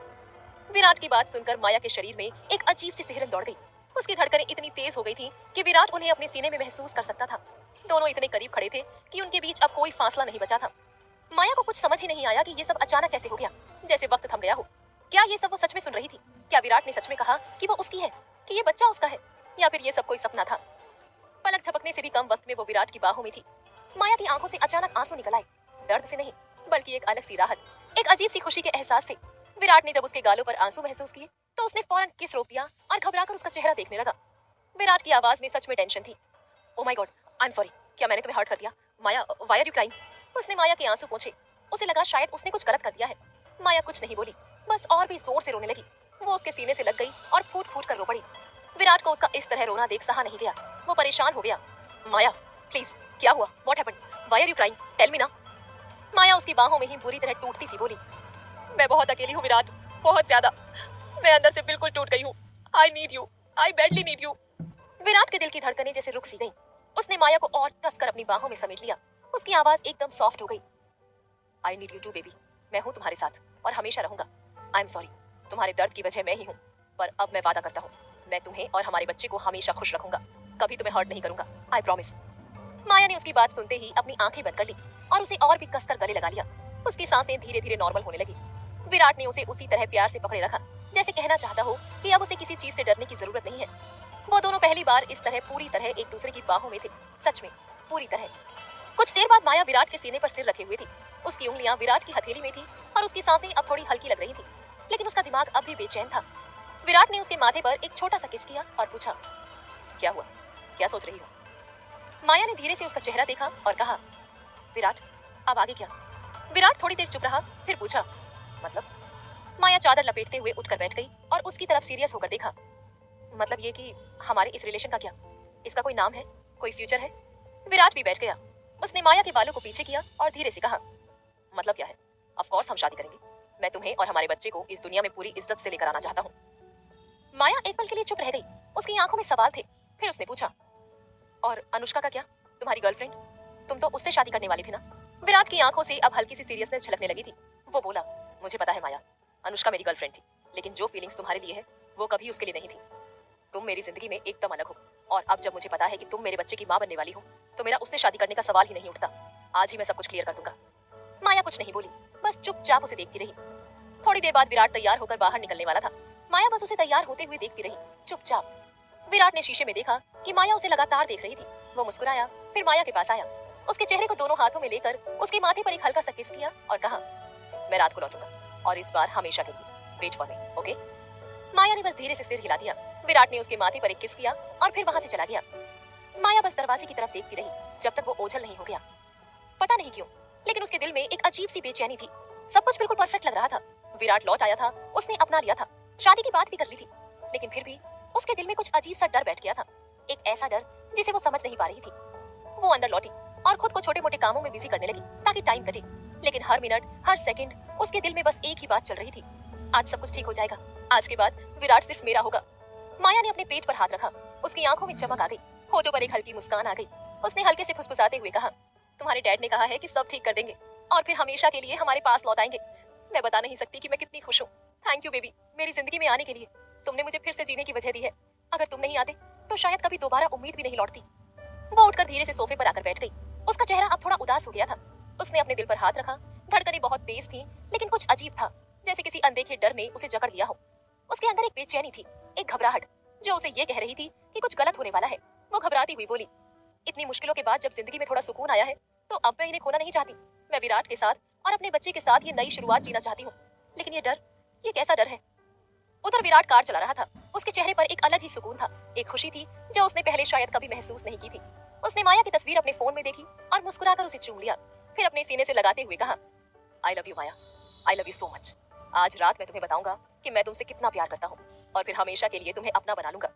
विराट की बात सुनकर माया के शरीर में एक अजीब सी सिहरन दौड़ गई। उसकी धड़कनें इतनी तेज हो गई थी कि विराट उन्हें अपने सीने में महसूस कर सकता था। दोनों इतने करीब खड़े थे कि उनके बीच अब कोई फासला नहीं बचा था। माया को कुछ समझ ही नहीं आया कि ये सब अचानक कैसे हो गया, जैसे वक्त थम गया हो। क्या ये सब वो सच में सुन रही थी? क्या विराट ने सच में कहा कि वो उसकी है, कि ये बच्चा उसका है, या फिर ये सब कोई सपना था? पलक झपकने से भी कम वक्त में वो विराट की बाहों में थी। माया की आंखों से अचानक आंसू निकल आए, दर्द से नहीं, बल्कि एक अलग सी राहत, एक अजीब सी खुशी के एहसास से। विराट ने जब उसके गालों पर आंसू महसूस किए तो उसने फौरन किस रोक दिया और घबराकर उसका चेहरा देखने लगा। विराट की आवाज में सच में टेंशन थी। Oh my God, I am sorry, क्या मैंने तुम्हें हर्ट कर दिया? माया, व्हाई आर यू क्राइंग? उसने माया के आंसू पोंछे। उसे लगा शायद उसने कुछ गलत कर दिया है। माया कुछ नहीं बोली, बस और भी जोर से रोने लगी। वो उसके सीने से लग गई और फूट फूट कर रो पड़ी। विराट को उसका इस तरह रोना देख सहा नहीं गया। वो परेशान हो गया। माया प्लीज, क्या हुआ? What happened? Why are you crying? Tell me ना। माया उसकी बाहों में ही बुरी तरह टूटती सी बोली, मैं बहुत अकेली हूँ विराट, बहुत ज्यादा। मैं अंदर से बिल्कुल टूट गई हूँ। आई need you, I badly need you. Virat के दिल की धड़कनें जैसे रुक सी गईं। उसने माया को और कसकर अपनी बाहों में समेट लिया। उसकी आवाज एकदम सॉफ्ट हो गई। I need you too baby, मैं हूँ तुम्हारे साथ और हमेशा रहूंगा। आई एम सॉरी, तुम्हारे दर्द की वजह मैं ही हूँ, पर अब मैं वादा करता हूँ, मैं तुम्हें और हमारे बच्चे को हमेशा खुश रखूंगा, कभी तुम्हें हर्ट नहीं करूंगा, आई प्रॉमिस। माया ने उसकी बात सुनते ही अपनी आंखें बंद कर ली और उसे और भी कसकर गले लगा लिया। उसकी सांसें धीरे धीरे नॉर्मल होने लगी। विराट ने उसे उसी तरह प्यार से पकड़े रखा, जैसे कहना चाहता हो कि अब उसे किसी चीज से डरने की जरूरत नहीं है। वो दोनों पहली बार इस तरह पूरी तरह एक दूसरे की बाहों में थे, सच में पूरी तरह। कुछ देर बाद माया विराट के सीने पर सिर रखे हुए थी। उसकी उंगलियां विराट की हथेली में थी और उसकी सांसें अब थोड़ी हल्की लग रही थी, लेकिन उसका दिमाग अब भी बेचैन था। विराट ने उसके माथे पर एक छोटा सा किस किया और पूछा, क्या हुआ, क्या सोच रही हो? माया ने धीरे से उसका चेहरा देखा और कहा, विराट अब आगे क्या? विराट थोड़ी देर चुप रहा, फिर पूछा, मतलब? माया चादर लपेटते हुए उठकर बैठ गई और उसकी तरफ सीरियस होकर देखा। मतलब ये कि हमारे इस रिलेशन का क्या? इसका कोई नाम है, कोई फ्यूचर है? विराट भी बैठ गया। उसने माया के बालों को पीछे किया और धीरे से कहा, मतलब क्या है? ऑफ कोर्स हम शादी करेंगे। मैं तुम्हें और हमारे बच्चे को इस दुनिया में पूरी इज्जत से लेकर आना चाहता हूँ। माया एक पल के लिए चुप रह गई। उसकी आंखों में सवाल थे। फिर उसने पूछा, और अनुष्का का क्या, तुम्हारी गर्लफ्रेंड? तुम तो उससे शादी करने वाली थी ना? विराट की आंखों से अब हल्की सी सीरियसनेस झलकने लगी थी। वो बोला, मुझे पता है माया, अनुष्का मेरी गर्लफ्रेंड थी, लेकिन जो फीलिंग्स तुम्हारे लिए है वो कभी उसके लिए नहीं थी। तुम मेरी जिंदगी में एकदम अलग हो, और अब जब मुझे पता है कि तुम मेरे बच्चे की मां बनने वाली हो तो मेरा उससे शादी करने का सवाल ही नहीं उठता। आज ही मैं सब कुछ क्लियर कर दूंगा। माया कुछ नहीं बोली, बस चुपचाप उसे देखती रही। थोड़ी देर बाद विराट तैयार होकर बाहर निकलने वाला था। माया बस उसे तैयार होते हुए देखती रही, चुपचाप। विराट ने शीशे में देखा कि माया उसे लगातार देख रही थी। वो मुस्कुराया, फिर माया के पास आया। उसके चेहरे को दोनों हाथों में लेकर उसके माथे पर एक हल्का सा किस किया और कहा, मैं रात को लौटूंगा, और इस बार हमेशा के लिए। Wait for me, okay? Maya ने बस धीरे से सिर हिला दिया। विराट ने उसके माथे पर एक किस किया और फिर वहां से चला गया। माया बस दरवाजे की तरफ देखती रही जब तक वो ओझल नहीं हो गया। पता नहीं क्यों, लेकिन उसके दिल में एक अजीब सी बेचैनी थी। सब कुछ बिल्कुल परफेक्ट लग रहा था। विराट लौट आया था, उसने अपना लिया था, शादी की बात भी कर ली थी। लेकिन फिर भी उसके दिल में कुछ अजीब सा डर बैठ गया था, एक ऐसा डर जिसे वो समझ नहीं पा रही थी। वो अंदर लौटी और खुद को छोटे मोटे कामों में बिजी करने लगी ताकि टाइम कटे। लेकिन हर मिनट हर सेकंड उसके दिल में बस एक ही बात चल रही थी, आज सब कुछ ठीक हो जाएगा, आज के बाद विराट सिर्फ मेरा होगा। माया ने अपने पेट पर हाथ रखा, उसकी आंखों में चमक आ गई, होठों पर एक हल्की मुस्कान आ गई। उसने हल्के से फुसफुसाते हुए कहा, तुम्हारे डैड ने कहा है कि सब ठीक कर देंगे और फिर हमेशा के लिए हमारे पास लौट आएंगे। मैं बता नहीं सकती कि मैं कितनी खुश हूँ। थैंक यू बेबी, मेरी जिंदगी में आने के लिए। तुमने मुझे फिर से जीने की वजह दी है। अगर तुम नहीं आते तो शायद कभी दोबारा उम्मीद भी नहीं लौटती। वो उठकर धीरे से सोफे पर आकर बैठ गई। उसका चेहरा अब थोड़ा उदास हो गया था। उसने अपने दिल पर हाथ रखा। धड़कनें बहुत तेज थीं, लेकिन कुछ अजीब था, जैसे किसी अनदेखे डर ने उसे जकड़ लिया हो। उसके अंदर एक बेचैनी थी, एक घबराहट, जो उसे ये कह रही थी कि कुछ गलत होने वाला है। वो घबराती हुई बोली, इतनी मुश्किलों के बाद जब जिंदगी में थोड़ा सुकून आया है तो अब मैं इन्हें खोना नहीं चाहती। मैं विराट के साथ और अपने बच्चे के साथ ये नई शुरुआत जीना चाहती हूँ। लेकिन ये डर, ये कैसा डर है? उधर विराट कार चला रहा था। उसके चेहरे पर एक अलग ही सुकून था, एक खुशी थी जो उसने पहले शायद कभी महसूस नहीं की थी। उसने माया की तस्वीर अपने फोन में देखी और मुस्कुराकर उसे चूम लिया, फिर अपने सीने से लगाते हुए कहा, I love you Maya, I love you so much. आज रात मैं तुम्हें बताऊंगा कि मैं तुमसे कितना प्यार करता हूँ और फिर हमेशा के लिए तुम्हें अपना बना लूंगा।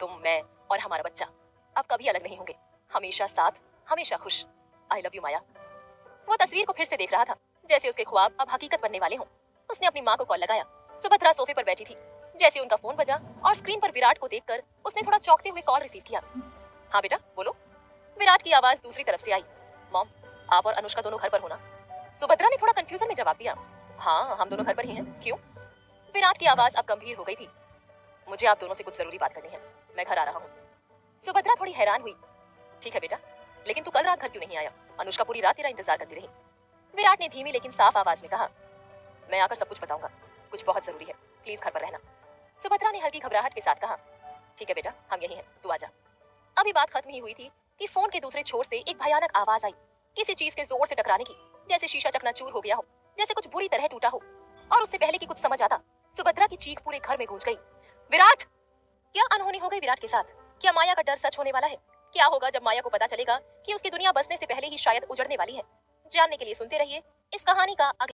तुम, मैं और हमारा बच्चा अब कभी अलग नहीं होंगे, हमेशा साथ, हमेशा खुश। आई लव यू माया। वो तस्वीर को फिर से देख रहा था, जैसे उसके ख्वाब अब हकीकत बनने वाले हों। उसने अपनी माँ को कॉल लगाया। सुभद्रा सोफे पर बैठी थी। जैसे उनका फोन बजा और स्क्रीन पर विराट को देखकर उसने थोड़ा चौंकते हुए कॉल रिसीव किया। हाँ बेटा बोलो। विराट की आवाज दूसरी तरफ से आई। मॉम, आप और अनुष्का दोनों घर पर हो ना? सुभद्रा ने थोड़ा कंफ्यूजन में जवाब दिया। हाँ, हम दोनों घर पर ही हैं। क्यों? विराट की आवाज अब गंभीर हो गई थी। मुझे आप दोनों से कुछ जरूरी बात करनी है, मैं घर आ रहा हूँ। सुभद्रा थोड़ी हैरान हुई। ठीक है बेटा, लेकिन तू कल रात घर क्यों नहीं आया? अनुष्का पूरी रात तेरा इंतजार करती रही। विराट ने धीमी लेकिन साफ आवाज में कहा, मैं आकर सब कुछ बताऊंगा, कुछ बहुत जरूरी है, प्लीज घर पर रहना। सुभद्रा ने हल्की घबराहट के साथ कहा, ठीक है बेटा, हम यही हैं, तू आजा। अभी बात खत्म ही हुई थी कि फोन के दूसरे छोर से एक भयानक आवाज आई, किसी चीज के जोर से टकराने की, जैसे शीशा चकनाचूर हो गया हो, जैसे कुछ बुरी तरह टूटा हो। और उससे पहले कि कुछ समझ आता, सुभद्रा की चीख पूरे घर में गूंज गई। विराट! क्या अनहोनी हो गई विराट के साथ? क्या माया का डर सच होने वाला है? क्या होगा जब माया को पता चलेगा कि उसकी दुनिया बसने से पहले ही शायद उजड़ने वाली है? जानने के लिए सुनते रहिए इस कहानी का